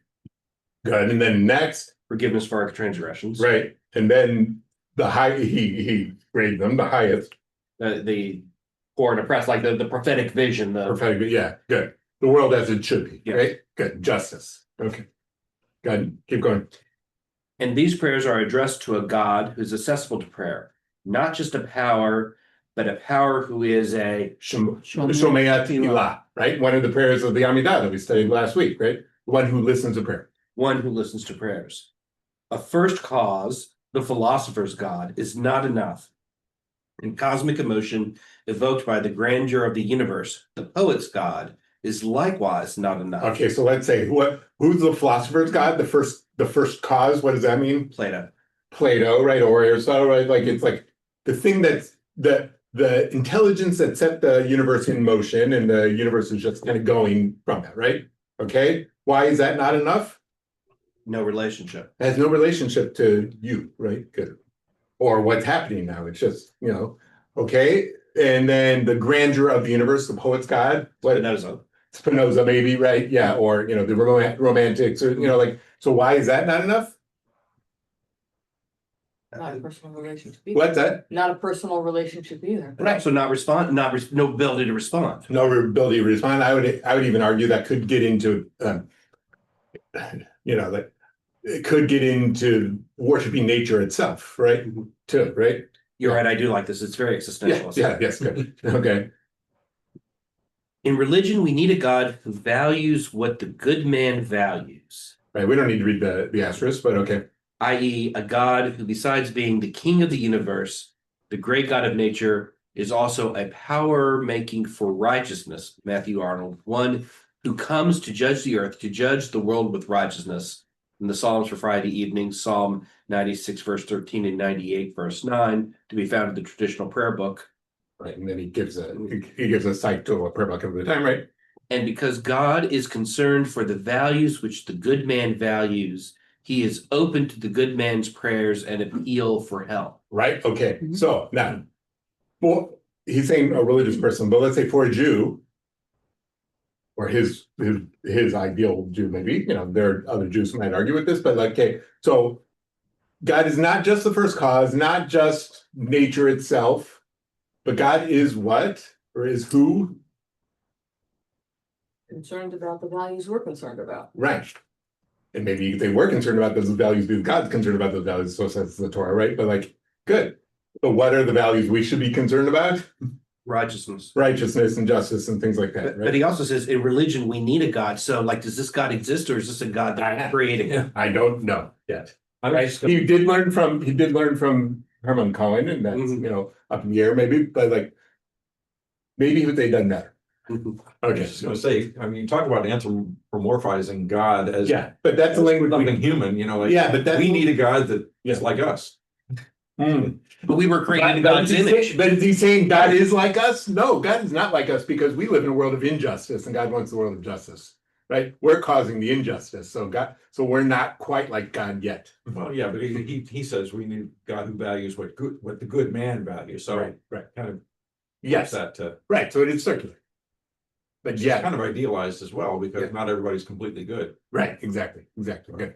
[SPEAKER 1] Good. And then next,
[SPEAKER 3] forgiveness for our transgressions.
[SPEAKER 1] Right. And then the high, he graded them the highest.
[SPEAKER 3] The poor and oppressed, like the prophetic vision.
[SPEAKER 1] Yeah, good. The world as it should be, right? Good. Justice. Okay. Good. Keep going.
[SPEAKER 3] And these prayers are addressed to a God who's accessible to prayer, not just a power, but a power who is a
[SPEAKER 1] Shomea Tefillah, right? One of the prayers of the Amidah that we studied last week, right? One who listens to prayer.
[SPEAKER 3] One who listens to prayers. A first cause, the philosopher's God, is not enough. In cosmic emotion evoked by the grandeur of the universe, the poet's God is likewise not enough.
[SPEAKER 1] Okay, so let's say who's the philosopher's God? The first cause. What does that mean? Plato, right? Or Aristotle, right? Like, it's like the thing that's the intelligence that set the universe in motion, and the universe is just kind of going from that, right? Okay, why is that not enough?
[SPEAKER 3] No relationship.
[SPEAKER 1] It has no relationship to you, right? Good. Or what's happening now. It's just, okay. And then the grandeur of the universe, the poet's God. Spinoza, maybe, right? Yeah. Or, the romantics, or, so why is that not enough?
[SPEAKER 2] Not a personal relationship either.
[SPEAKER 1] What's that?
[SPEAKER 2] Not a personal relationship either.
[SPEAKER 3] Right. So no ability to respond.
[SPEAKER 1] No ability to respond. I would even argue that could get into, that it could get into worshiping nature itself, right? Too, right?
[SPEAKER 3] You're right. I do like this. It's very existentialist.
[SPEAKER 1] Yeah. Yes. Good. Okay.
[SPEAKER 3] In religion, we need a God who values what the good man values,
[SPEAKER 1] Right, we don't need to read the asterisk, but okay.
[SPEAKER 3] i.e., a God who, besides being the king of the universe, the great God of nature, is also a power making for righteousness, Matthew Arnold, one who comes to judge the earth, to judge the world with righteousness. In the Psalms for Friday evening, Psalm 96, verse 13, and 98, verse 9, to be found in the traditional prayer book.
[SPEAKER 1] Right, and then he gives a cite to a prayer book of the time, right?
[SPEAKER 3] And because God is concerned for the values which the good man values, he is open to the good man's prayers and appeal for help.
[SPEAKER 1] Right, okay, so now, well, he's saying a religious person, but let's say for a Jew, or his ideal Jew, maybe, there are other Jews who might argue with this, but like, okay, so God is not just the first cause, not just nature itself, but God is what, or is who?
[SPEAKER 2] Concerned about the values we're concerned about.
[SPEAKER 1] Right. And maybe they were concerned about those values because God's concerned about those values, so says the Torah, right? But like, good. But what are the values we should be concerned about?
[SPEAKER 3] Righteousness.
[SPEAKER 1] Righteousness and justice and things like that,
[SPEAKER 3] But
[SPEAKER 1] right?
[SPEAKER 3] he also says in religion, we need a God. So, like, does this God exist, or is this a God that created?
[SPEAKER 6] Yeah.
[SPEAKER 1] I don't know yet.
[SPEAKER 6] I'm
[SPEAKER 1] Right?
[SPEAKER 6] just
[SPEAKER 1] He did learn from Herman Cohen, and that's,
[SPEAKER 3] Mhm.
[SPEAKER 1] up in the air maybe, but like, maybe they done better.
[SPEAKER 6] I was
[SPEAKER 1] Okay,
[SPEAKER 6] just gonna say, I mean, you talk about anthropomorphizing God as
[SPEAKER 1] yeah, but that's the language
[SPEAKER 6] something
[SPEAKER 1] we,
[SPEAKER 6] human, like,
[SPEAKER 1] yeah, but that's.
[SPEAKER 6] we need a God that
[SPEAKER 1] Yeah.
[SPEAKER 6] is like us.
[SPEAKER 1] Hmm.
[SPEAKER 3] But we were created in
[SPEAKER 1] But
[SPEAKER 3] God's
[SPEAKER 1] is he
[SPEAKER 3] image.
[SPEAKER 1] saying- But is he saying God is like us? No, God is not like us because we live in a world of injustice and God wants the world of justice, right? We're causing the injustice, so we're not quite like God yet.
[SPEAKER 6] Well, yeah, but he says we need a God who values what the good man values, so
[SPEAKER 1] Right.
[SPEAKER 6] kind of
[SPEAKER 1] Yes,
[SPEAKER 6] that
[SPEAKER 1] right, so it is circular. But
[SPEAKER 6] it's
[SPEAKER 1] yeah,
[SPEAKER 6] kind of idealized as well, because
[SPEAKER 1] Yeah.
[SPEAKER 6] not everybody's completely good.
[SPEAKER 1] right, exactly, good.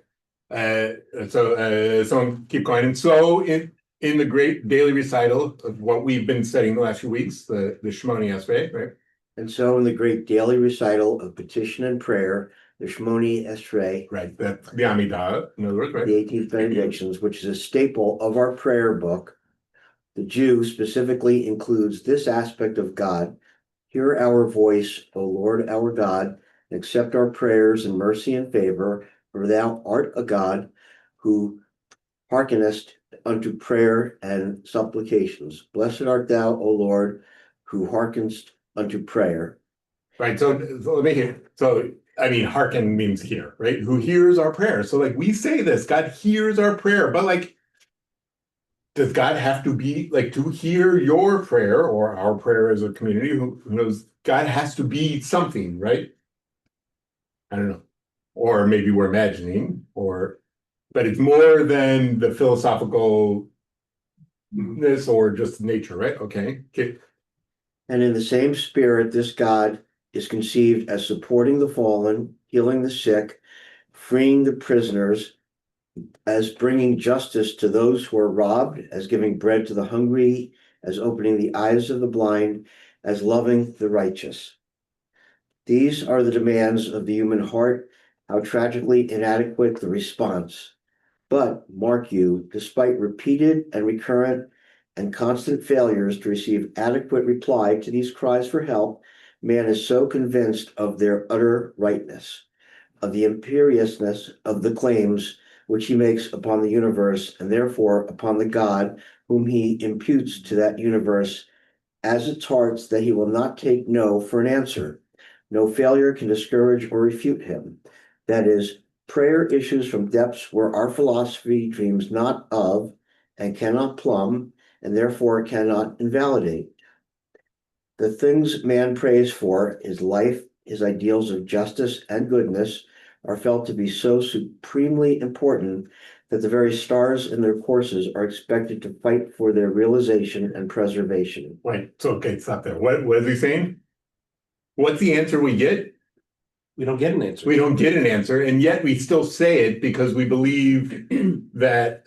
[SPEAKER 1] So someone keep going, and so in the great daily recital of what we've been studying the last few weeks, the Shemoni Esrei, right?
[SPEAKER 5] And so in the great daily recital of petition and prayer, the Shemoni Esrei,
[SPEAKER 1] Right, that's the Amidah, in other words, right?
[SPEAKER 5] the 18th benedictions, which is a staple of our prayer book, the Jew specifically includes this aspect of God. Hear our voice, O Lord our God, and accept our prayers in mercy and favor, for thou art a God who hearkenest unto prayer and supplications. Blessed art thou, O Lord, who hearkenest unto prayer.
[SPEAKER 1] Right, so let me hear, so I mean, hearken means hear, right? Who hears our prayer. So like we say this, God hears our prayer, but like, does God have to be like to hear your prayer or our prayer as a community? Who knows? God has to be something, right? I don't know. Or maybe we're imagining, but it's more than the philosophical this or just nature, right? Okay.
[SPEAKER 5] And in the same spirit, this God is conceived as supporting the fallen, healing the sick, freeing the prisoners, as bringing justice to those who are robbed, as giving bread to the hungry, as opening the eyes of the blind, as loving the righteous. These are the demands of the human heart, how tragically inadequate the response. But, mark you, despite repeated and recurrent and constant failures to receive adequate reply to these cries for help, man is so convinced of their utter rightness, of the imperiousness of the claims which he makes upon the universe, and therefore upon the God whom he imputes to that universe as its hearts, that he will not take no for an answer. No failure can discourage or refute him. That is, prayer issues from depths where our philosophy dreams not of and cannot plumb, and therefore cannot invalidate. The things man prays for, his life, his ideals of justice and goodness, are felt to be so supremely important that the very stars in their courses are expected to fight for their realization and preservation.
[SPEAKER 1] Wait, so okay, stop there. What is he saying? What's the answer we get?
[SPEAKER 3] We don't get an answer.
[SPEAKER 1] We don't get an answer, and yet we still say it because we believe that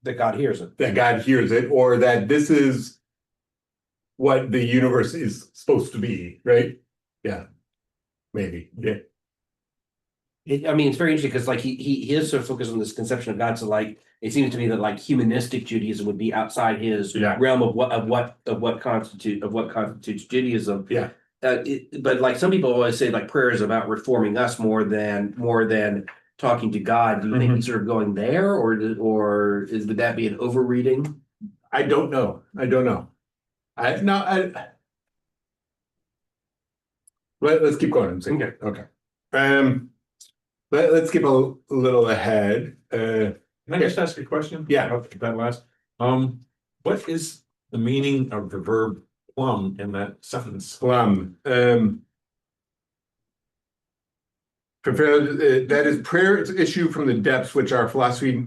[SPEAKER 3] That God hears it.
[SPEAKER 1] that God hears it, or that this is what the universe is supposed to be, right? Yeah, maybe. Yeah,
[SPEAKER 3] I mean, it's very interesting because like he is so focused on this conception of God. So like it seems to me that like humanistic Judaism would be outside his
[SPEAKER 1] Yeah.
[SPEAKER 3] realm of what constitutes Judaism.
[SPEAKER 1] Yeah.
[SPEAKER 3] but like some people always say, like prayer is about reforming us more than talking to God. Do you think he's sort of going there, or would that be an overreading?
[SPEAKER 1] I don't know. Let's keep going. Okay. Let's skip a little ahead.
[SPEAKER 6] Can I just ask a question?
[SPEAKER 1] Yeah.
[SPEAKER 6] About that last, what is the meaning of the verb plumb in that sentence?
[SPEAKER 1] Plum. That is prayer is issue from the depths which our philosophy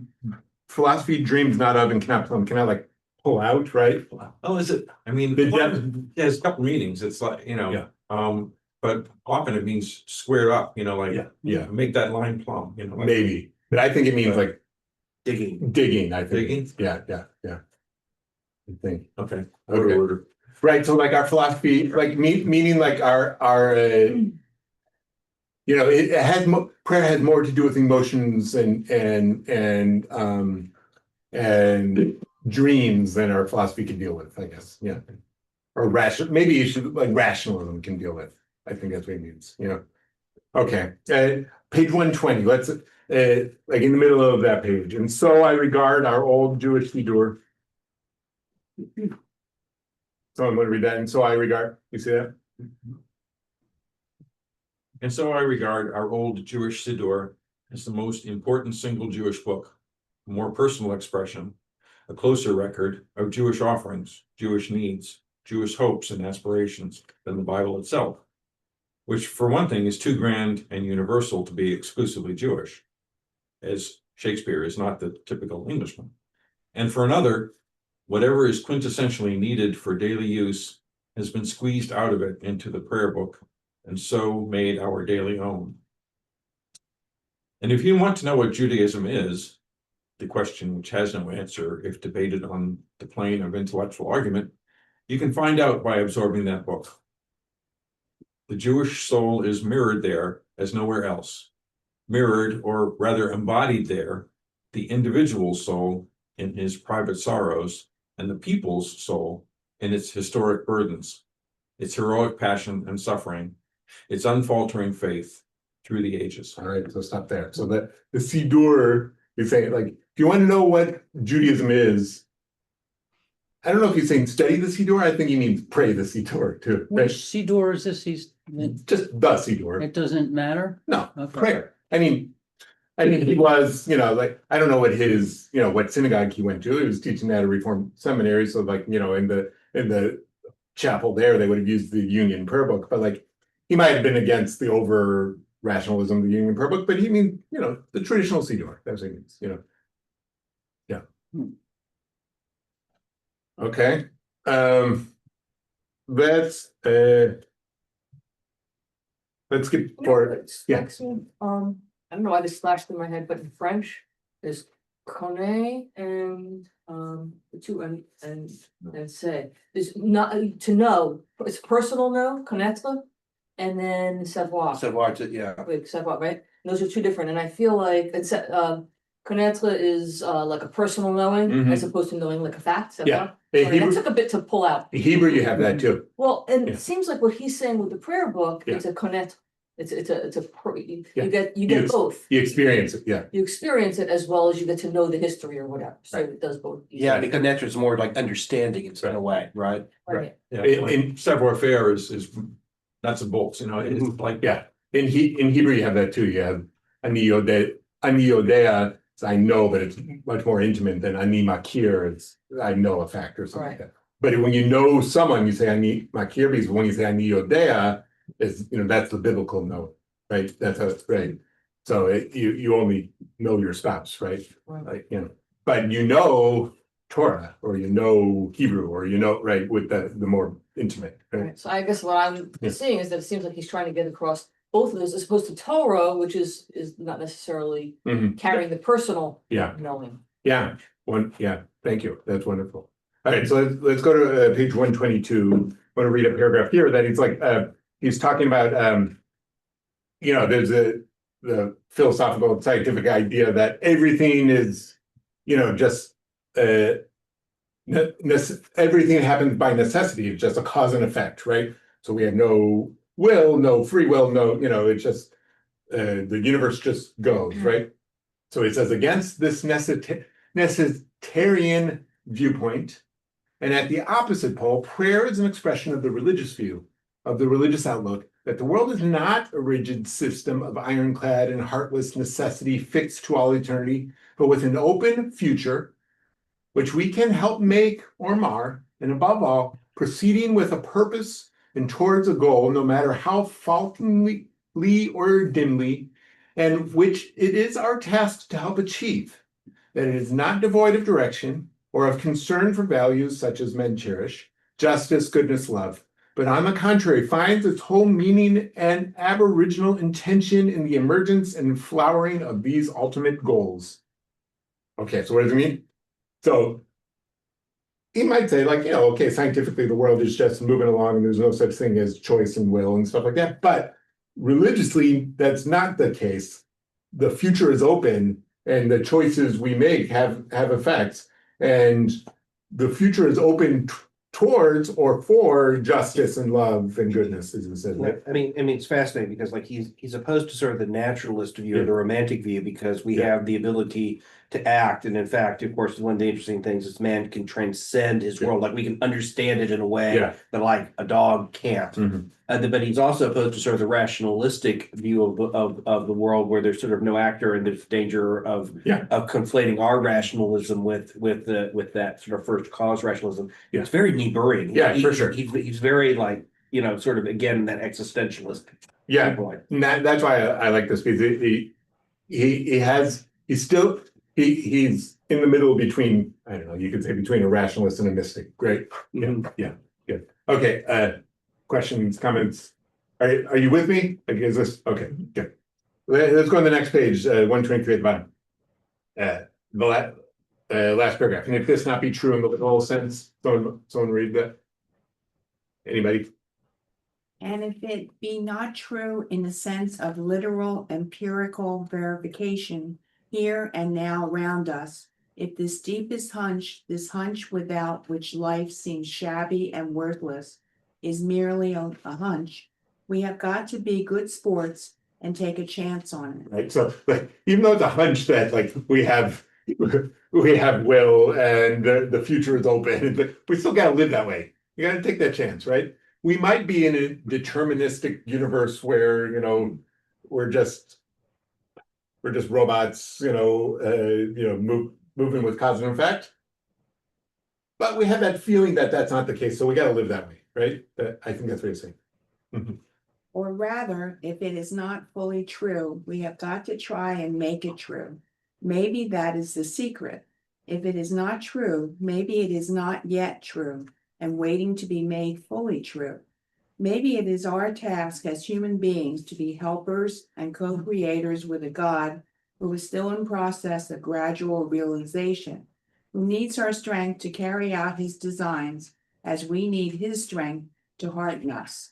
[SPEAKER 1] dreams not of and cannot plumb, cannot like pull out, right?
[SPEAKER 6] Oh, is it? I mean,
[SPEAKER 1] The
[SPEAKER 6] plumb has a couple meanings. It's like,
[SPEAKER 1] Yeah.
[SPEAKER 6] but often it means square up, like
[SPEAKER 1] Yeah.
[SPEAKER 6] make that line plumb, like,
[SPEAKER 1] Maybe, but I think it means like
[SPEAKER 3] Digging.
[SPEAKER 1] I think.
[SPEAKER 6] Digging?
[SPEAKER 1] Yeah. I think.
[SPEAKER 6] Okay.
[SPEAKER 1] Okay. Right. So like our philosophy, like meaning like our it has prayer has more to do with emotions and dreams than our philosophy can deal with, I guess. Yeah. Or maybe you should like rationalism can deal with. I think that's what it means. Okay. Page 120. Let's like in the middle of that page. And so I regard our old Jewish Siddur. So I'm going to read that. And so I regard. You see that?
[SPEAKER 6] And so I regard our old Jewish Siddur as the most important single Jewish book, a more personal expression, a closer record of Jewish offerings, Jewish needs, Jewish hopes and aspirations than the Bible itself, which for one thing is too grand and universal to be exclusively Jewish, as Shakespeare is not the typical Englishman. And for another, whatever is quintessentially needed for daily use has been squeezed out of it into the prayer book and so made our daily own. And if you want to know what Judaism is, the question which has no answer if debated on the plane of intellectual argument, you can find out by absorbing that book. The Jewish soul is mirrored there as nowhere else. Mirrored, or rather embodied there, the individual soul in his private sorrows and the people's soul in its historic burdens, its heroic passion and suffering, its unfaltering faith through the ages.
[SPEAKER 1] All right, so stop there. So the Siddur is saying, like, if you want to know what Judaism is, I don't know if he's saying study the Siddur. I think he means pray the Siddur too.
[SPEAKER 4] Which
[SPEAKER 1] Right?
[SPEAKER 4] Siddur is this?
[SPEAKER 1] Just the Siddur.
[SPEAKER 4] It doesn't matter?
[SPEAKER 1] No,
[SPEAKER 4] Okay.
[SPEAKER 1] prayer. I mean, he was, like, I don't know what his, what synagogue he went to. He was teaching at a Reformed seminary. So like, in the chapel there, they would have used the Union Prayer Book, but like, he might have been against the over rationalism of the Union Prayer Book, but he means, the traditional Siddur. That's what he means, Yeah. Okay. Let's skip forward. Yeah.
[SPEAKER 2] I don't know why this flashed through my head, but in French, there's connaît and the two and say. There's not to know. It's personal know, connaître, and then savoir.
[SPEAKER 3] Yeah.
[SPEAKER 2] Like savoir, right? And those are two different, and I feel like it's connaître is like a personal knowing as opposed to knowing like a fact. Savoir.
[SPEAKER 1] Yeah.
[SPEAKER 2] Sorry, that took a bit to pull out.
[SPEAKER 1] In Hebrew, you have that too.
[SPEAKER 2] Well, and
[SPEAKER 1] Yeah.
[SPEAKER 2] it seems like what he's saying with the prayer book,
[SPEAKER 1] Yeah.
[SPEAKER 2] it's a connaître. You
[SPEAKER 1] Yeah.
[SPEAKER 2] get both.
[SPEAKER 1] You experience it, yeah.
[SPEAKER 2] You experience it as well as you get to know the history or whatever. So it does both.
[SPEAKER 3] Yeah, the connector is more like understanding in a way, right?
[SPEAKER 2] Right.
[SPEAKER 6] Yeah,
[SPEAKER 1] In
[SPEAKER 6] savoir faire is nuts and bolts, it's like.
[SPEAKER 1] Yeah, in Hebrew, you have that too. You have ani yodea, it's I know, but it's much more intimate than ani makir, it's I know a fact or something like that. But when you know someone, you say ani makir, because when you say ani yodea, is that's the biblical know, right? That's how it's right. So you only know your spouse, right? Like but Torah or Hebrew or right with the more intimate. Right?
[SPEAKER 2] So I guess what I'm seeing is that it seems like he's trying to get across both of those as opposed to Torah, which is not necessarily carrying the personal knowing.
[SPEAKER 1] Yeah. Thank you. That's wonderful. All right, so let's go to page 122. I want to read a paragraph here that he's like he's talking about there's the philosophical scientific idea that everything is just everything happens by necessity. It's just a cause and effect, right? So we have no will, no free will, no, it's just the universe just goes, right? So he says against this necessitarian viewpoint, and at the opposite pole, prayer is an expression of the religious view, of the religious outlook, that the world is not a rigid system of ironclad and heartless necessity fixed to all eternity, but with an open future, which we can help make or mar, and above all, proceeding with a purpose and towards a goal, no matter how falteringly or dimly, and which it is our task to help achieve, that it is not devoid of direction or of concern for values such as men cherish, justice, goodness, love, but on the contrary, finds its whole meaning and aboriginal intention in the emergence and flowering of these ultimate goals. Okay, so what does it mean? So he might say, like, okay, scientifically, the world is just moving along and there's no such thing as choice and will and stuff like that. But religiously, that's not the case. The future is open and the choices we make have effects. And the future is open towards or for justice and love and goodness, as you said. Right?
[SPEAKER 3] I mean, it's fascinating because like he's opposed to sort of the naturalist view or
[SPEAKER 1] Yeah.
[SPEAKER 3] the romantic view because we
[SPEAKER 1] Yeah.
[SPEAKER 3] have the ability to act. And in fact, of course, one of the interesting things is man can transcend his
[SPEAKER 1] Yeah.
[SPEAKER 3] world. Like we can understand it in a way
[SPEAKER 1] Yeah.
[SPEAKER 3] that like a dog can't.
[SPEAKER 1] Mhm.
[SPEAKER 3] But he's also opposed to sort of the rationalistic view of the world where there's sort of no actor and there's danger of
[SPEAKER 1] Yeah.
[SPEAKER 3] conflating our rationalism with that sort of first cause rationalism.
[SPEAKER 1] Yeah.
[SPEAKER 3] It's very Niebuhrian.
[SPEAKER 1] Yeah, for sure.
[SPEAKER 3] He's very like, sort of again that existentialist.
[SPEAKER 1] Yeah,
[SPEAKER 3] viewpoint.
[SPEAKER 1] and that's why I like this because he's in the middle between, I don't know, you could say between a rationalist and a mystic. Great. Yeah,
[SPEAKER 3] Mhm.
[SPEAKER 1] yeah, good. Okay, questions, comments? Are you with me? Like, is this okay? Good. Let's go on the next page, 123 at the bottom. The last paragraph. And if this not be true in the literal sense, someone read that. Anybody?
[SPEAKER 11] And if it be not true in the sense of literal empirical verification here and now around us, if this deepest hunch, this hunch without which life seems shabby and worthless, is merely a hunch, we have got to be good sports and take a chance on it.
[SPEAKER 1] Right, so like even though it's a hunch that like we have will and the future is open, but we still got to live that way. You got to take that chance, right? We might be in a deterministic universe where we're just robots, moving with cause and effect. But we have that feeling that that's not the case, so we got to live that way, right? I think that's what you're saying.
[SPEAKER 11] Or rather, if it is not fully true, we have got to try and make it true. Maybe that is the secret. If it is not true, maybe it is not yet true and waiting to be made fully true. Maybe it is our task as human beings to be helpers and co-creators with a God who is still in process of gradual realization, who needs our strength to carry out his designs as we need his strength to hearten us.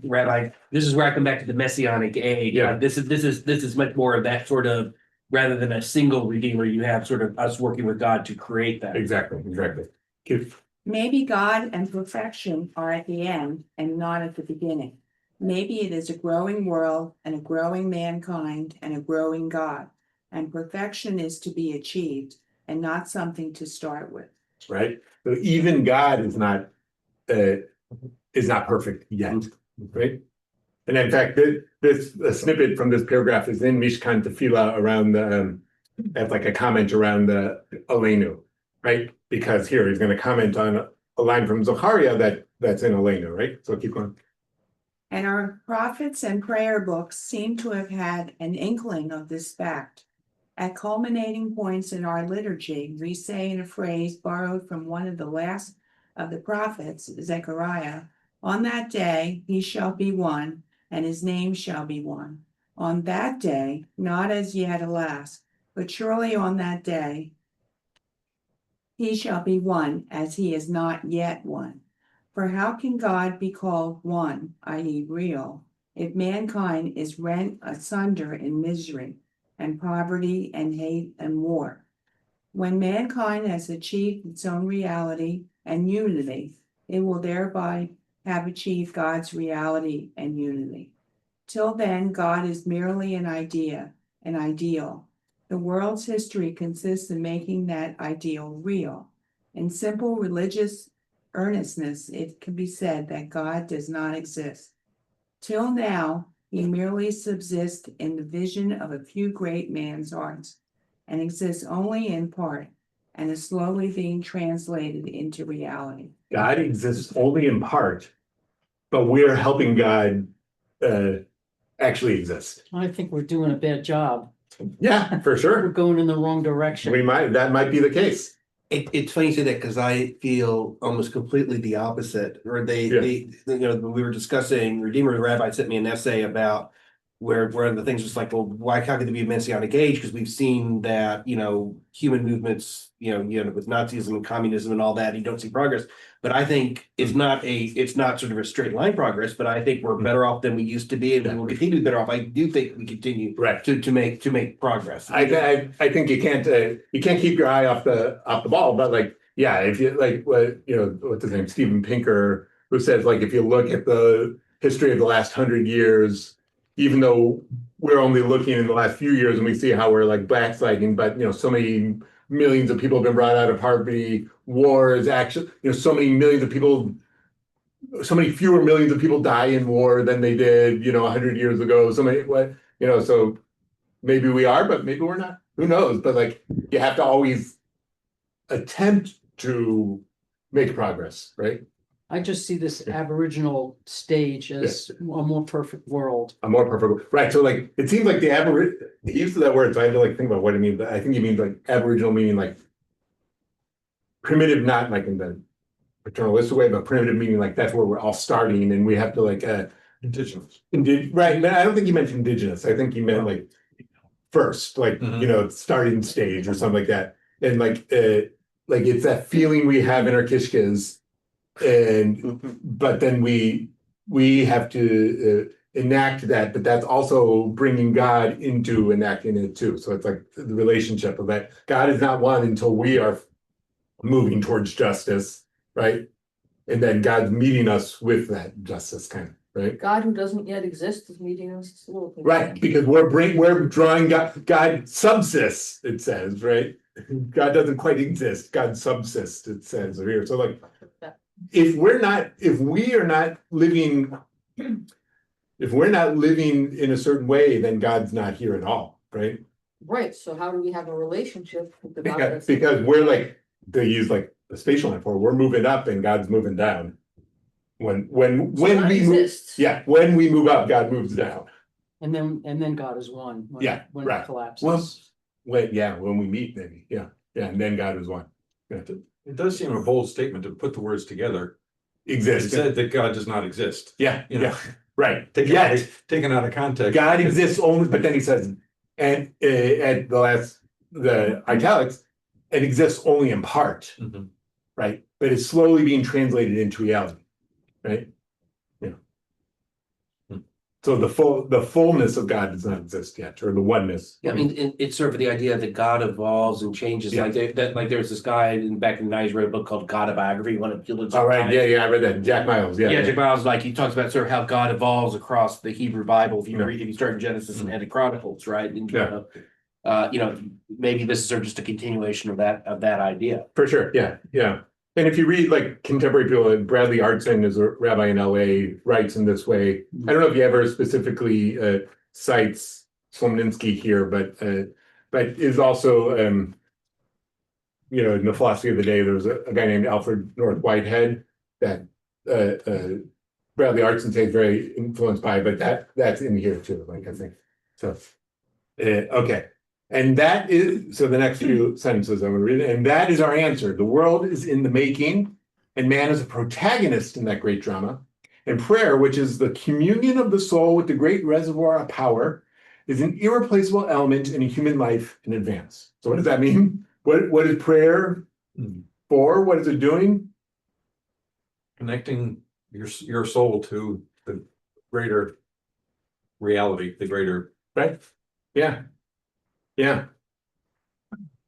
[SPEAKER 3] Rabbi, this is where I come back to the messianic age.
[SPEAKER 1] Yeah.
[SPEAKER 3] This is much more of that sort of, rather than a single redeemer, you have sort of us working with God to create that.
[SPEAKER 1] Exactly. Cute.
[SPEAKER 11] Maybe God and perfection are at the end and not at the beginning. Maybe it is a growing world and a growing mankind and a growing God, and perfection is to be achieved and not something to start with.
[SPEAKER 1] Right? So even God is not perfect yet, right? And in fact, this a snippet from this paragraph is in Mishkan Tefillah around the as like a comment around the Aleinu, right? Because here he's going to comment on a line from Zechariah that's in Aleinu, right? So keep going.
[SPEAKER 11] And our prophets and prayer books seem to have had an inkling of this fact. At culminating points in our liturgy, we say in a phrase borrowed from one of the last of the prophets, Zechariah, on that day he shall be one, and his name shall be one. On that day, not as yet, alas, but surely on that day, he shall be one as he is not yet one. For how can God be called one, i.e., real, if mankind is rent asunder in misery and poverty and hate and war? When mankind has achieved its own reality and unity, it will thereby have achieved God's reality and unity. Till then, God is merely an idea, an ideal. The world's history consists in making that ideal real. In simple religious earnestness, it can be said that God does not exist. Till now, he merely subsists in the vision of a few great man's hearts, and exists only in part, and is slowly being translated into reality.
[SPEAKER 1] God exists only in part, but we're helping God actually exist.
[SPEAKER 4] I think we're doing a bad job.
[SPEAKER 1] Yeah, for
[SPEAKER 4] We're
[SPEAKER 1] sure.
[SPEAKER 4] going in the wrong direction.
[SPEAKER 1] That might be the case.
[SPEAKER 3] It's funny you say that because I feel almost completely the opposite. Or when we were discussing Redeemer, the rabbi sent me an essay about where the things was like, well, why how could there be a messianic age? Because we've seen that, human movements, with Nazism and communism and all that, you don't see progress. But I think it's not sort of a straight line progress, but I think we're better off than we used to be, and we will continue to be better off. I do think we continue to make progress.
[SPEAKER 1] I think you can't keep your eye off the ball, but like, yeah, if you like what's his name, Steven Pinker, who says like if you look at the history of the last 100 years, even though we're only looking in the last few years and we see how we're like backsliding, but so many millions of people have been brought out of poverty, wars, actually, so many millions of people, so many fewer millions of people die in war than they did, 100 years ago. So many, so maybe we are, but maybe we're not. Who knows? But like, you have to always attempt to make progress, right?
[SPEAKER 4] I just see this Aboriginal stage as a more perfect world.
[SPEAKER 1] A more perfect, right? So like, it seems like the use of that word. So I had to like think about what it means. But I think he means like Aboriginal, meaning like primitive, not like in the paternalistic way, but primitive meaning like that's where we're all starting, and we have to like
[SPEAKER 6] Indigenous.
[SPEAKER 1] right. I don't think he meant indigenous. I think he meant like first, like starting stage or something like that, and like it's that feeling we have in our kishkas. But then we have to enact that, but that's also bringing God into enacting it too. So it's like the relationship of that. God is not one until we are moving towards justice, right? And then God's meeting us with that justice, kind of, right?
[SPEAKER 2] God who doesn't yet exist is meeting us.
[SPEAKER 1] Right, because we're drawing God subsists, it says, right? God doesn't quite exist. God subsists, it says here. So like, if we're not living in a certain way, then God's not here at all, right?
[SPEAKER 2] Right, so how do we have a relationship with the God?
[SPEAKER 1] Because we're like, they use like the spatial metaphor, we're moving up and God's moving down. When we move, when we move up, God moves down.
[SPEAKER 4] And then God is one. When it collapses.
[SPEAKER 1] When we meet, maybe, and then God is one.
[SPEAKER 6] It does seem a bold statement to put the words together.
[SPEAKER 1] Exist.
[SPEAKER 6] It said that God does not exist.
[SPEAKER 1] Right.
[SPEAKER 6] Taken out of context.
[SPEAKER 1] God exists only, but then he says, and at the italics, it exists only in part, right? But it's slowly being translated into reality, right? So the fullness of God does not exist yet, or the oneness.
[SPEAKER 3] Yeah, I mean, it's sort of the idea that God evolves and changes. Like there's this guy back in the 90s wrote a book called God, a Biography.
[SPEAKER 1] All right, I read that. Jack Miles.
[SPEAKER 3] Jack Miles, like he talks about sort of how God evolves across the Hebrew Bible. If you start in Genesis and end in Chronicles, right? And maybe this is sort of just a continuation of that idea.
[SPEAKER 1] For sure, yeah. And if you read like contemporary people, Bradley Artson is a rabbi in LA, writes in this way. I don't know if he ever specifically cites Slomninsky here, but is also in the philosophy of the day, there was a guy named Alfred North Whitehead that Bradley Artson is very influenced by, but that's in here too, like I think. So okay. And that is, so the next few sentences I'm going to read, and that is our answer. The world is in the making, and man is a protagonist in that great drama. And prayer, which is the communion of the soul with the great reservoir of power, is an irreplaceable element in a human life in advance. So what does that mean? What is prayer for? What is it doing?
[SPEAKER 6] Connecting your soul to the greater reality, the greater.
[SPEAKER 1] Right? Yeah.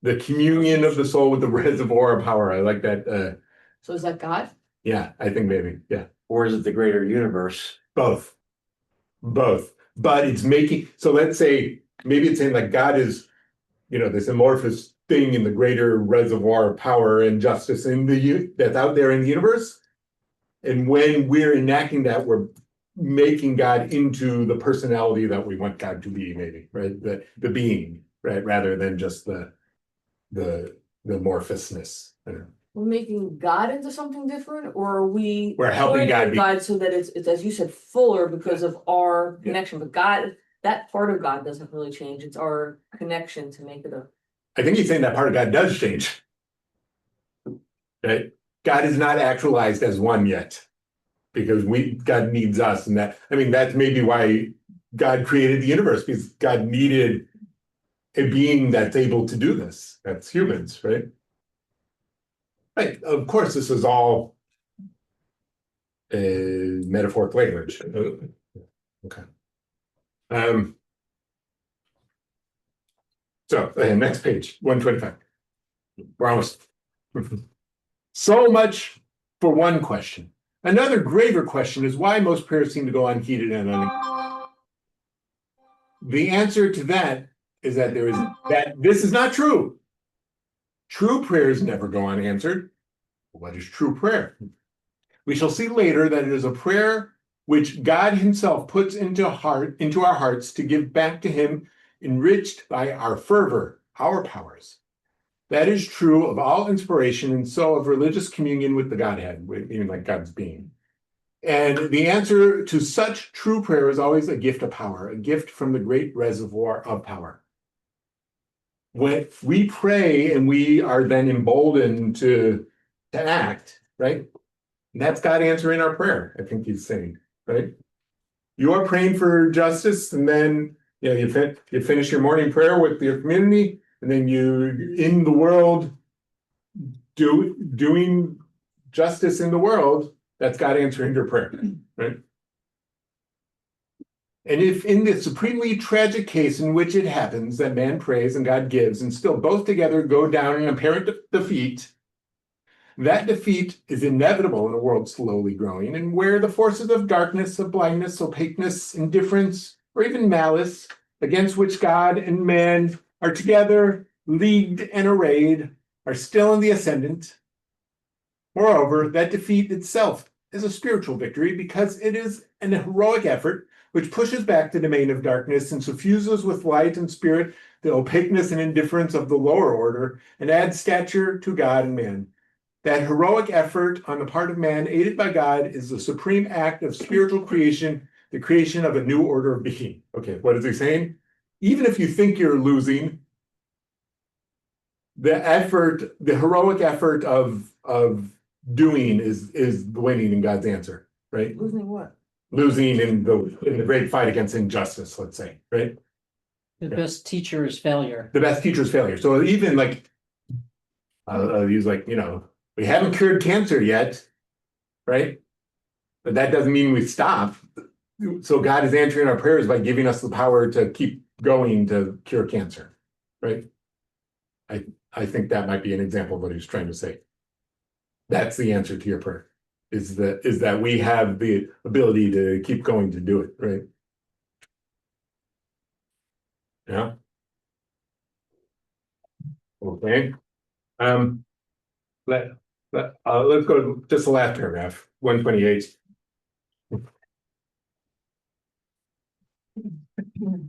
[SPEAKER 1] The communion of the soul with the reservoir of power. I like that.
[SPEAKER 2] So is that God?
[SPEAKER 1] Yeah, I think maybe, yeah,
[SPEAKER 5] Or is it the greater universe?
[SPEAKER 1] both. Both, but it's making, so let's say, maybe it's saying like God is, this amorphous thing in the greater reservoir of power and justice in that's out there in the universe. And when we're enacting that, we're making God into the personality that we want God to be, maybe, right? The being, right? Rather than just the amorphousness. I don't know.
[SPEAKER 2] We're making God into something different, or are we?
[SPEAKER 1] We're helping God
[SPEAKER 2] pointing
[SPEAKER 1] be-
[SPEAKER 2] God so that it's, as you said, fuller because of our
[SPEAKER 1] Yeah.
[SPEAKER 2] connection, but God, that part of God doesn't really change, it's our connection to make it a.
[SPEAKER 1] I think he's saying that part of God does change. Right? God is not actualized as one yet. Because God needs us, and that's maybe why God created the universe, because God needed a being that's able to do this. That's humans, right? Right. Of course, this is all metaphoric language. Okay. Next page, 125. We're almost. So much for one question. Another graver question is why most prayers seem to go unheeded and unanswered. The answer to that is that this is not true. True prayers never go unanswered. What is true prayer? We shall see later that it is a prayer which God himself puts into our hearts to give back to him, enriched by our fervor, our powers. That is true of all inspiration, and so of religious communion with the Godhead, even like God's being. And the answer to such true prayer is always a gift of power, a gift from the great reservoir of power. When we pray and we are then emboldened to act, right? And that's God answering our prayer, I think he's saying, right? You are praying for justice, and then you finish your morning prayer with your community, and then you in the world doing justice in the world. That's God answering your prayer, right? And if in the supremely tragic case in which it happens that man prays and God gives, and still both together go down in apparent defeat, that defeat is inevitable in a world slowly growing, and where the forces of darkness, of blindness, opaqueness, indifference, or even malice, against which God and man are together, leagued and arrayed, are still in the ascendant. Moreover, that defeat itself is a spiritual victory, because it is an heroic effort which pushes back the domain of darkness and suffuses with light and spirit the opaqueness and indifference of the lower order, and adds stature to God and man. That heroic effort on the part of man, aided by God, is the supreme act of spiritual creation, the creation of a new order of being. Okay, what is he saying? Even if you think you're losing, the heroic effort of doing is the winning in God's answer, right?
[SPEAKER 2] Losing what?
[SPEAKER 1] Losing in the great fight against injustice, let's say, right?
[SPEAKER 4] The best teacher is failure.
[SPEAKER 1] The best teacher is failure. So even like, he's like, we haven't cured cancer yet, right? But that doesn't mean we stop. So God is answering our prayers by giving us the power to keep going to cure cancer, right? I think that might be an example of what he's trying to say. That's the answer to your prayer, is that we have the ability to keep going to do it, right? Yeah. Okay. Let's go to just the last paragraph, 128.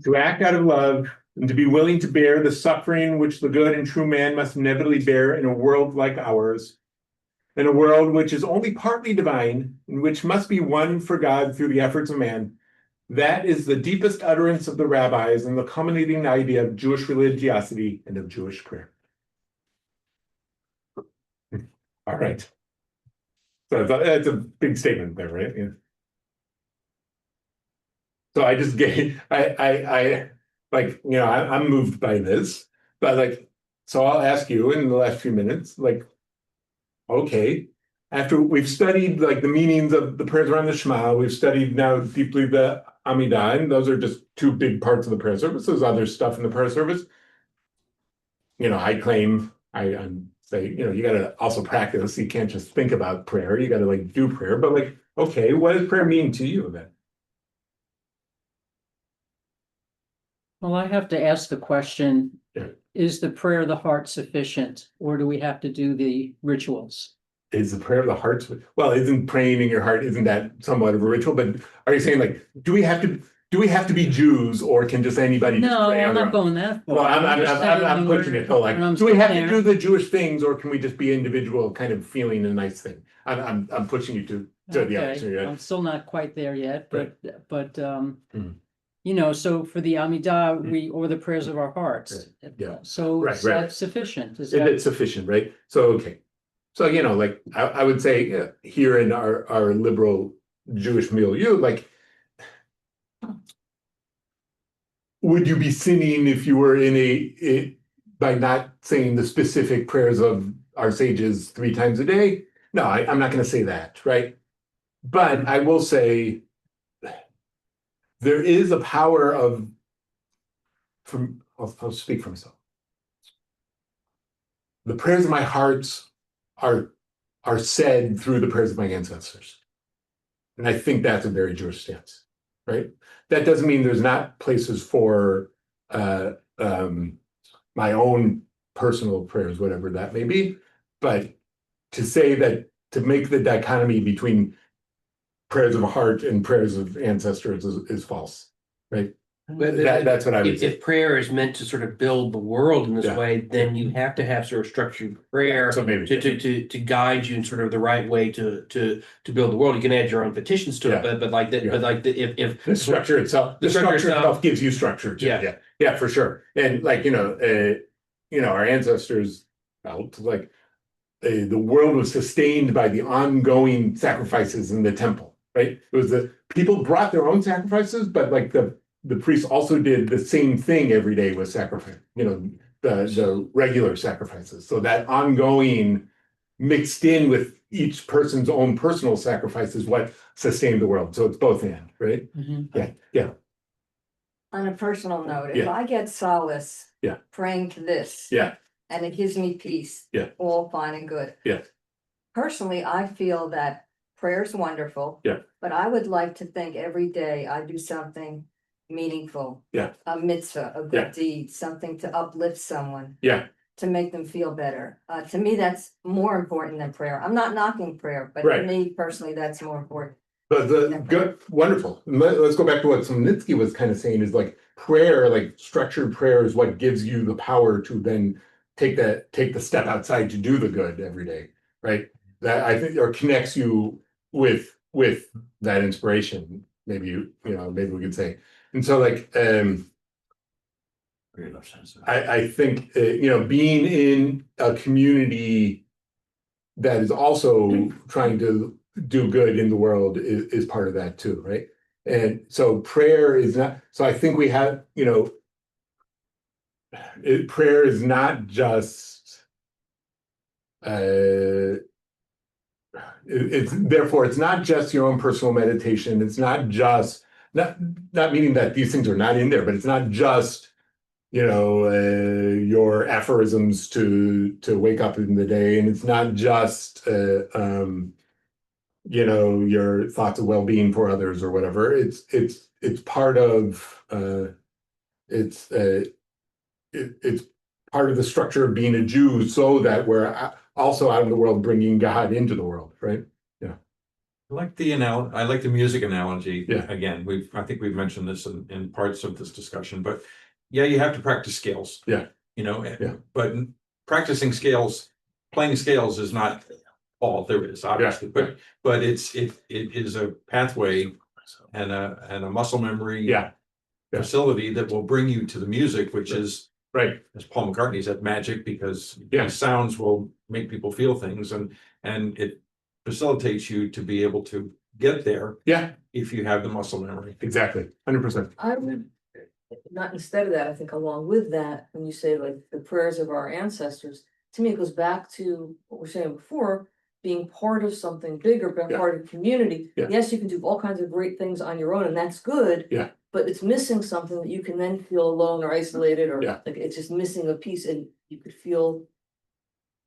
[SPEAKER 1] To act out of love and to be willing to bear the suffering which the good and true man must inevitably bear in a world like ours, in a world which is only partly divine, and which must be won for God through the efforts of man. That is the deepest utterance of the rabbis and the culminating idea of Jewish religiosity and of Jewish prayer. All right. So that's a big statement there, right? Yeah. So I just get, I like, I'm moved by this, but like, so I'll ask you in the last few minutes, like, okay, after we've studied like the meanings of the prayers around the Shema, we've studied now deeply the Amidah, and those are just two big parts of the prayer service. There's other stuff in the prayer service. I claim I'm right? You know, you gotta also practice. You can't just think about prayer. You gotta like do prayer, but like, okay, what does prayer mean to you then?
[SPEAKER 4] Well, I have to ask the question,
[SPEAKER 1] Yeah.
[SPEAKER 4] is the prayer of the heart sufficient, or do we have to do the rituals?
[SPEAKER 1] Is the prayer of the heart, well, isn't praying in your heart, isn't that somewhat of a ritual? But are you saying like, do we have to be Jews, or can just anybody just
[SPEAKER 4] No,
[SPEAKER 1] pray on
[SPEAKER 4] I'm
[SPEAKER 1] their
[SPEAKER 4] not
[SPEAKER 1] own?
[SPEAKER 4] going that far.
[SPEAKER 1] Well, I'm
[SPEAKER 4] just saying
[SPEAKER 1] I'm
[SPEAKER 4] when
[SPEAKER 1] pushing
[SPEAKER 4] we're-
[SPEAKER 1] it, so like,
[SPEAKER 4] when I'm
[SPEAKER 1] do we have to
[SPEAKER 4] sitting
[SPEAKER 1] do
[SPEAKER 4] there-
[SPEAKER 1] the Jewish things, or can we just be individual, kind of feeling a nice thing? I'm pushing you to the
[SPEAKER 4] Okay,
[SPEAKER 1] opposite, yeah.
[SPEAKER 4] I'm still not quite there yet, but,
[SPEAKER 1] Hmm.
[SPEAKER 4] you know, so for the Amidah, or the prayers of our hearts.
[SPEAKER 1] Yeah.
[SPEAKER 4] So
[SPEAKER 1] Right,
[SPEAKER 4] is
[SPEAKER 1] right.
[SPEAKER 4] that sufficient? Is
[SPEAKER 1] Is
[SPEAKER 4] that,
[SPEAKER 1] it sufficient, right? So, okay. So, you know, like, I would say here in our liberal Jewish milieu, like, would you be sinning if you were by not saying the specific prayers of our sages 3 times a day? No, I'm not going to say that, right? But I will say there is a power of, I'll speak for myself. The prayers of my hearts are said through the prayers of my ancestors. And I think that's a very Jewish stance, right? That doesn't mean there's not places for my own personal prayers, whatever that may be. But to say that, to make the dichotomy between prayers of a heart and prayers of ancestors is false, right?
[SPEAKER 3] But
[SPEAKER 1] That's what I would
[SPEAKER 3] if,
[SPEAKER 1] say.
[SPEAKER 3] if prayer is meant to sort of build the world in this
[SPEAKER 1] Yeah.
[SPEAKER 3] way, then you have to have sort of structured prayer
[SPEAKER 1] So maybe.
[SPEAKER 3] to guide you in sort of the right way to build the world. You can add your own petitions to
[SPEAKER 1] Yeah.
[SPEAKER 3] it, but like that,
[SPEAKER 1] Yeah.
[SPEAKER 3] but like if
[SPEAKER 1] The structure itself,
[SPEAKER 3] The structure itself.
[SPEAKER 1] gives you structure too.
[SPEAKER 3] Yeah.
[SPEAKER 1] Yeah, for sure. And like, our ancestors felt like the world was sustained by the ongoing sacrifices in the temple, right? It was the people brought their own sacrifices, but like the priests also did the same thing every day with sacrifice, the regular sacrifices. So that ongoing mixed in with each person's own personal sacrifice is what sustained the world. So it's both and, right?
[SPEAKER 4] Mhm.
[SPEAKER 1] Yeah.
[SPEAKER 8] On a personal note, if
[SPEAKER 1] Yeah.
[SPEAKER 8] I get solace.
[SPEAKER 1] Yeah.
[SPEAKER 8] Praying to this.
[SPEAKER 1] Yeah.
[SPEAKER 8] And it gives me peace.
[SPEAKER 1] Yeah.
[SPEAKER 8] All fine and good.
[SPEAKER 1] Yeah.
[SPEAKER 8] Personally, I feel that prayer's wonderful.
[SPEAKER 1] Yeah.
[SPEAKER 8] But I would like to think every day I do something meaningful.
[SPEAKER 1] Yeah.
[SPEAKER 8] A mitzvah, a
[SPEAKER 1] Yeah.
[SPEAKER 8] good deed, something to uplift someone.
[SPEAKER 1] Yeah.
[SPEAKER 8] To make them feel better. To me, that's more important than prayer. I'm not knocking prayer, but
[SPEAKER 1] Right.
[SPEAKER 8] to me personally, that's more important.
[SPEAKER 1] But good, wonderful. Let's go back to what Smolensky was kind of saying is like prayer, like structured prayer is what gives you the power to then take the step outside to do the good every day, right? That I think, or connects you with that inspiration. Maybe maybe we could say. And so like I think being in a community that is also trying to do good in the world is part of that too, right? And so prayer is not, so I think we have, prayer is not just therefore it's not just your own personal meditation. It's not just not meaning that these things are not in there, but it's not just your aphorisms to wake up in the day, and it's not just your thoughts of well-being for others or whatever. It's part of it's part of the structure of being a Jew, so that we're also out in the world bringing God into the world, right?
[SPEAKER 6] I like the music analogy.
[SPEAKER 1] Yeah.
[SPEAKER 6] Again, I think we've mentioned this in parts of this discussion, but yeah, you have to practice scales.
[SPEAKER 1] Yeah.
[SPEAKER 6] Yeah. But practicing scales, playing scales is not all there is, obviously, but it is a pathway and a muscle memory facility that will bring you to the music, which is,
[SPEAKER 1] right,
[SPEAKER 6] as Paul McCartney said, magic, because
[SPEAKER 1] Yes.
[SPEAKER 6] sounds will make people feel things, and it facilitates you to be able to get there if you have the muscle memory.
[SPEAKER 1] Exactly, 100%.
[SPEAKER 2] I would, not instead of that, I think along with that, when you say like the prayers of our ancestors, to me, it goes back to what we were saying before, being part of something bigger, being part of a community.
[SPEAKER 1] Yeah.
[SPEAKER 2] Yes, you can do all kinds of great things on your own, and that's good.
[SPEAKER 1] Yeah.
[SPEAKER 2] But it's missing something that you can then feel alone or isolated, or
[SPEAKER 1] Yeah.
[SPEAKER 2] like it's just missing a piece, and you could feel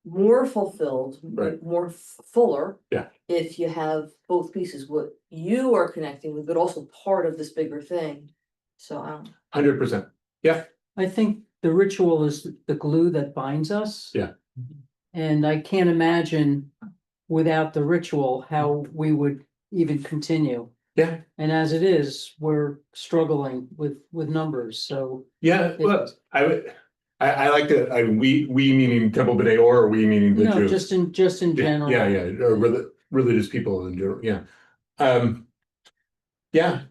[SPEAKER 2] more fulfilled,
[SPEAKER 1] Right.
[SPEAKER 2] more fuller.
[SPEAKER 1] Yeah.
[SPEAKER 2] If you have both pieces, what you are connecting with, but also part of this bigger thing. So,
[SPEAKER 1] 100%. Yeah.
[SPEAKER 4] I think the ritual is the glue that binds us.
[SPEAKER 1] Yeah.
[SPEAKER 4] And I can't imagine without the ritual how we would even continue.
[SPEAKER 1] Yeah.
[SPEAKER 4] And as it is, we're struggling with numbers, so.
[SPEAKER 1] Yeah. Well, I like to, we meaning Temple B'nai Or, or we meaning the
[SPEAKER 4] No,
[SPEAKER 1] Jews?
[SPEAKER 4] just in general.
[SPEAKER 1] Yeah, or religious people in general, yeah. Yeah,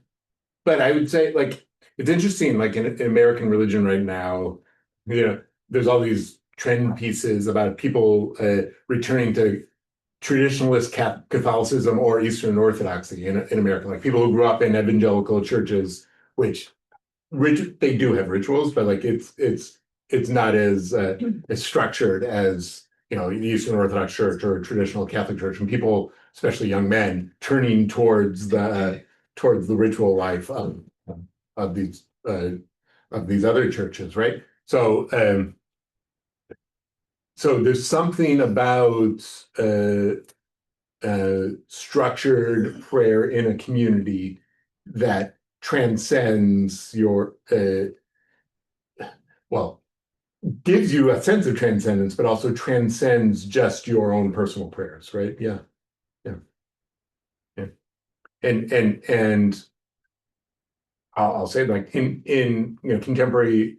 [SPEAKER 1] but I would say, like, it's interesting, like in American religion right now, there's all these trend pieces about people returning to traditionalist Catholicism or Eastern Orthodoxy in America, like people who grew up in evangelical churches, which they do have rituals, but like it's not as structured as the Eastern Orthodox Church or traditional Catholic Church, and people, especially young men, turning towards the ritual life of these other churches, right? So so there's something about structured prayer in a community that transcends your well, gives you a sense of transcendence, but also transcends just your own personal prayers, right? Yeah. And I'll say, like, in contemporary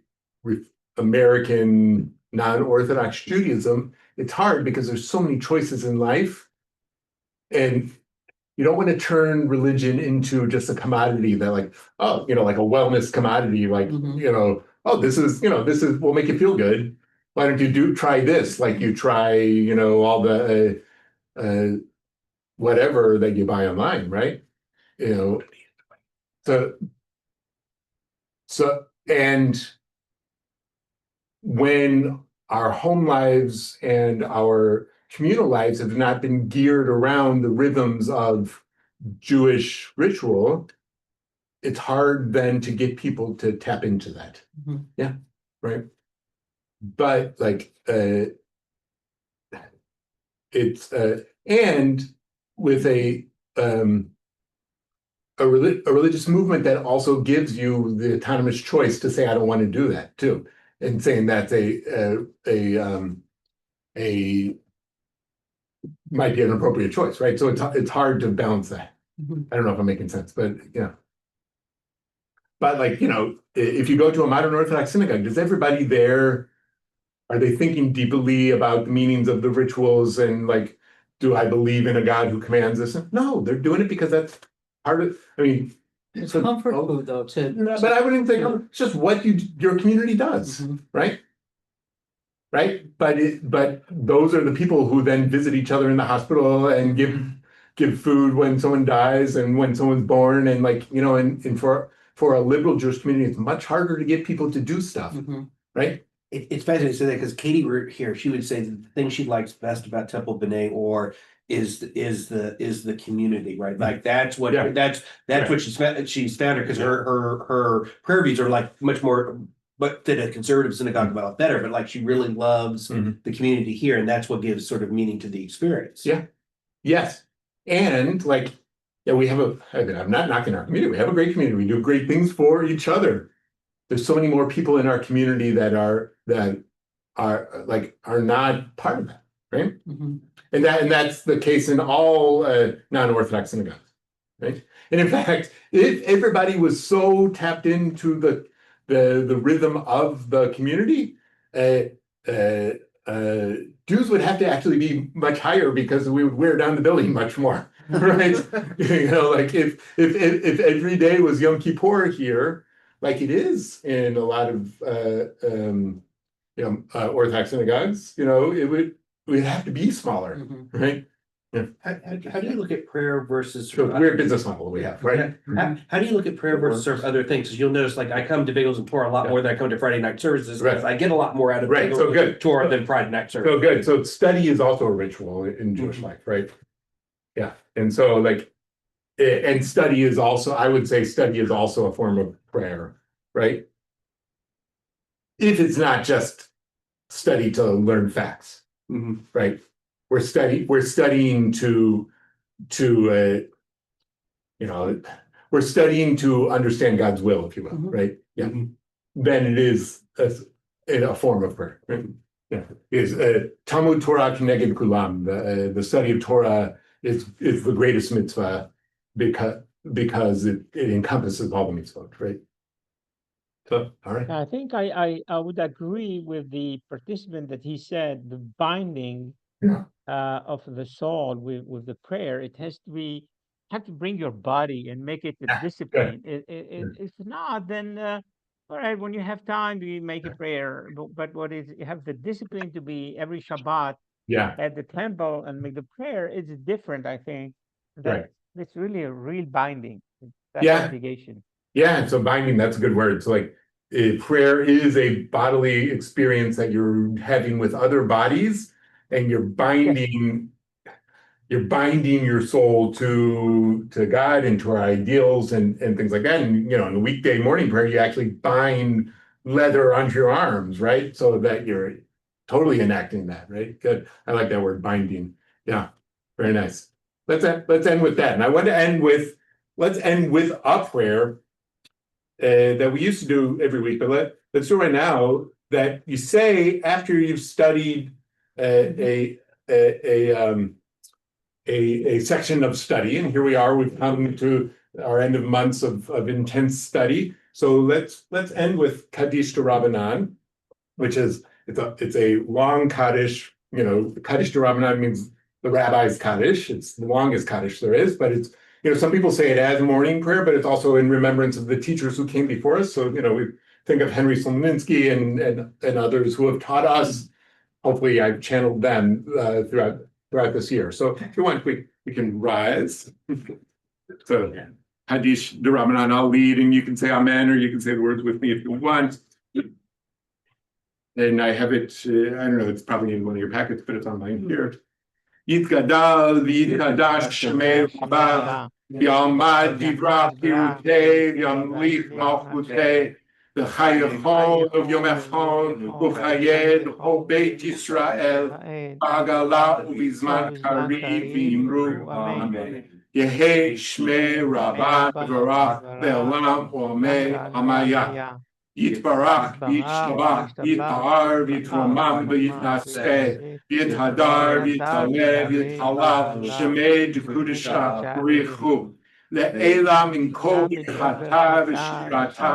[SPEAKER 1] American non-Orthodox Judaism, it's hard because there's so many choices in life, and you don't want to turn religion into just a commodity that, like, like a wellness commodity, like, this will make you feel good. Why don't you try this? Like you try, all the whatever that you buy online, right? And when our home lives and our communal lives have not been geared around the rhythms of Jewish ritual, it's hard then to get people to tap into that.
[SPEAKER 4] Mhm.
[SPEAKER 1] Yeah, right. But like it's and with a religious movement that also gives you the autonomous choice to say, I don't want to do that too, and saying that's a might be an appropriate choice, right? So it's hard to balance that.
[SPEAKER 4] Mhm.
[SPEAKER 1] I don't know if I'm making sense, but yeah. But like, if you go to a modern Orthodox synagogue, does everybody there, are they thinking deeply about the meanings of the rituals and like, do I believe in a God who commands this? No, they're doing it because that's part of, I mean.
[SPEAKER 4] It's comfort food though, too.
[SPEAKER 1] No, but I wouldn't think it's just what your community does,
[SPEAKER 4] Mhm.
[SPEAKER 1] right? Right? But those are the people who then visit each other in the hospital and give food when someone dies and when someone's born, and like, and for a liberal Jewish community, it's much harder to get people to do stuff,
[SPEAKER 4] Mhm.
[SPEAKER 1] right?
[SPEAKER 3] It's fascinating to say that because Katie were here, she would say that the thing she likes best about Temple B'nai Or is the community, right? Like that's what
[SPEAKER 1] Yeah.
[SPEAKER 3] that's
[SPEAKER 1] Right.
[SPEAKER 3] what she's found her, because her prayer views are like much more, but than a conservative synagogue about better, but like she really loves
[SPEAKER 1] Mhm.
[SPEAKER 3] the community here, and that's what gives sort of meaning to the experience.
[SPEAKER 1] Yeah. Yes. And like, yeah, I'm not knocking our community. We have a great community. We do great things for each other. There's so many more people in our community that are not part of that, right?
[SPEAKER 4] Mhm.
[SPEAKER 1] And that's the case in all non-Orthodox synagogues, right? And in fact, if everybody was so tapped into the rhythm of the community, Jews would have to actually be much higher because we would wear down the building much more, right? Like if every day was Yom Kippur here, like it is in a lot of Orthodox synagogues, we'd have to be smaller,
[SPEAKER 4] Mhm.
[SPEAKER 1] right?
[SPEAKER 3] How do you look at prayer versus
[SPEAKER 1] So it's a weird business model we have, right?
[SPEAKER 3] How do you look at prayer versus sort of other things? Because you'll notice, like, I come to Bagels and Torah a lot
[SPEAKER 1] Yeah.
[SPEAKER 3] more than I come to Friday night services,
[SPEAKER 1] Right.
[SPEAKER 3] because I get a lot more out of
[SPEAKER 1] Right, so
[SPEAKER 3] Bagels
[SPEAKER 1] good.
[SPEAKER 3] and Torah than Friday night service.
[SPEAKER 1] So good. So study is also a ritual in Jewish life, right? Yeah. And so like, and study is also, I would say study is also a form of prayer, right? If it's not just study to learn facts,
[SPEAKER 3] Mhm.
[SPEAKER 1] right? We're studying to, you know, we're studying to understand God's will, if you will,
[SPEAKER 4] Mhm.
[SPEAKER 1] right? Yeah.
[SPEAKER 3] Mhm.
[SPEAKER 1] Then it is a form of prayer, right? Yeah, is Talmud Torah Keneged Kulam. The study of Torah is the greatest mitzvah because it encompasses all the mitzvot, right? So, all right.
[SPEAKER 7] I think I would agree with the participant that he said the binding
[SPEAKER 1] Yeah.
[SPEAKER 7] of the soul with the prayer. It has to be have to bring your body and make it a
[SPEAKER 1] Yeah,
[SPEAKER 7] discipline. If not, then all right, when you have time, you make a prayer. But what is you have the discipline to be every Shabbat
[SPEAKER 1] Yeah,
[SPEAKER 7] at the temple and make the prayer. It's different, I think.
[SPEAKER 1] right.
[SPEAKER 7] It's really a real binding. That's
[SPEAKER 1] Yeah.
[SPEAKER 7] obligation.
[SPEAKER 1] Yeah, so binding, that's a good word. So like prayer is a bodily experience that you're having with other bodies, and you're binding your soul to God and to our ideals and things like that. And in the weekday morning prayer, you actually bind leather onto your arms, right? So that you're totally enacting that, right? Good. I like that word, binding. Yeah, very nice. Let's end with that. And I want to end with a prayer that we used to do every week, but let's do right now, that you say after you've studied a section of study, and here we are, we've come to our end of months of intense study. So let's end with Kaddish to Rabbanan, which is it's a long Kaddish. Kaddish to Rabbanan means the rabbi's Kaddish. It's the longest Kaddish there is, but it's some people say it as a morning prayer, but it's also in remembrance of the teachers who came before us. So we think of Henry Sloninsky and others who have taught us. Hopefully, I've channeled them throughout this year. So if you want, we can rise. So Haddish de Ramanan, I'll lead, and you can say Amen, or you can say the words with me if you want. And I have it. I don't know. It's probably in one of your packets, but it's online here. Yitgadal v'yitgadash shemei Rabba v'yamad divrach pirutei v'yamlich malchutei v'chayachon v'yomechon v'chayed v'chol Beit Yisrael b'agala u'bizman kariv v'yimru amen. Yehei shmei Rabba v'rach ve'olam omei amaya. Yitbarach, Yitshtabach, Yitahar, Yitromam, Yitnaseh, Yithadar, Yitaleh, Yithalal, Shemei, Jekudesha, Richu, Le'elam, Inkol, Yichata, V'shirata,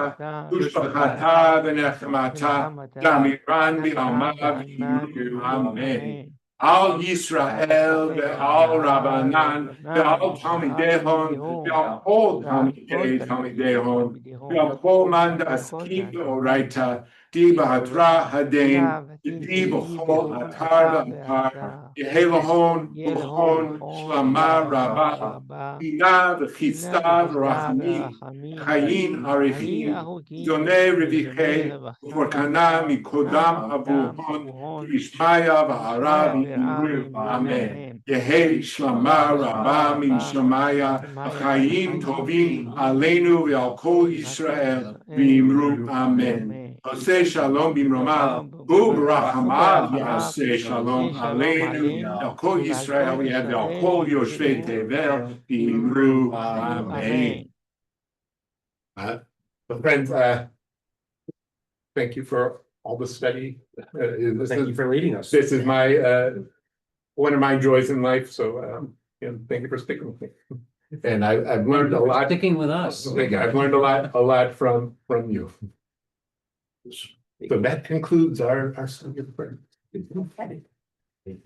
[SPEAKER 1] Ushbachata, V'nechemata, Damiran, V'alma, Amen. Al Yisrael, Ve'al Rabbanan, Ve'al Talmidehon, Ve'al Kol Talmidehon, Ve'al Manda Askib Oraita, Di Bahadra Hadain, Di B'chol Atar V'Atar, Yehelahon, B'chon, Shlama Rabba, Bina V'chista V'rachmi, Chayin Arifim, Zonei Revichei, V'orkana Mikodam Avuhon, Ishmaya V'Arav, Amen. Yehei Shlama Rabba Min Shemaya, Chaim Tovim Aleinu Ve'al Kol Yisrael V'Imru Amen. Oseh Shalom B'Mroma, Hu B'Rachamav Yaseh Shalom Aleinu Ve'al Kol Yisrael Ve'al Kol Yoshvei Tevel V'Imru Amen. Friends, thank you for all the study.
[SPEAKER 3] Thank you for leading us.
[SPEAKER 1] This is my one of my joys in life. So thank you for sticking with me. And I've learned a lot.
[SPEAKER 4] Sticking with us.
[SPEAKER 1] I've learned a lot from you. So that concludes our study of prayer. Thank you.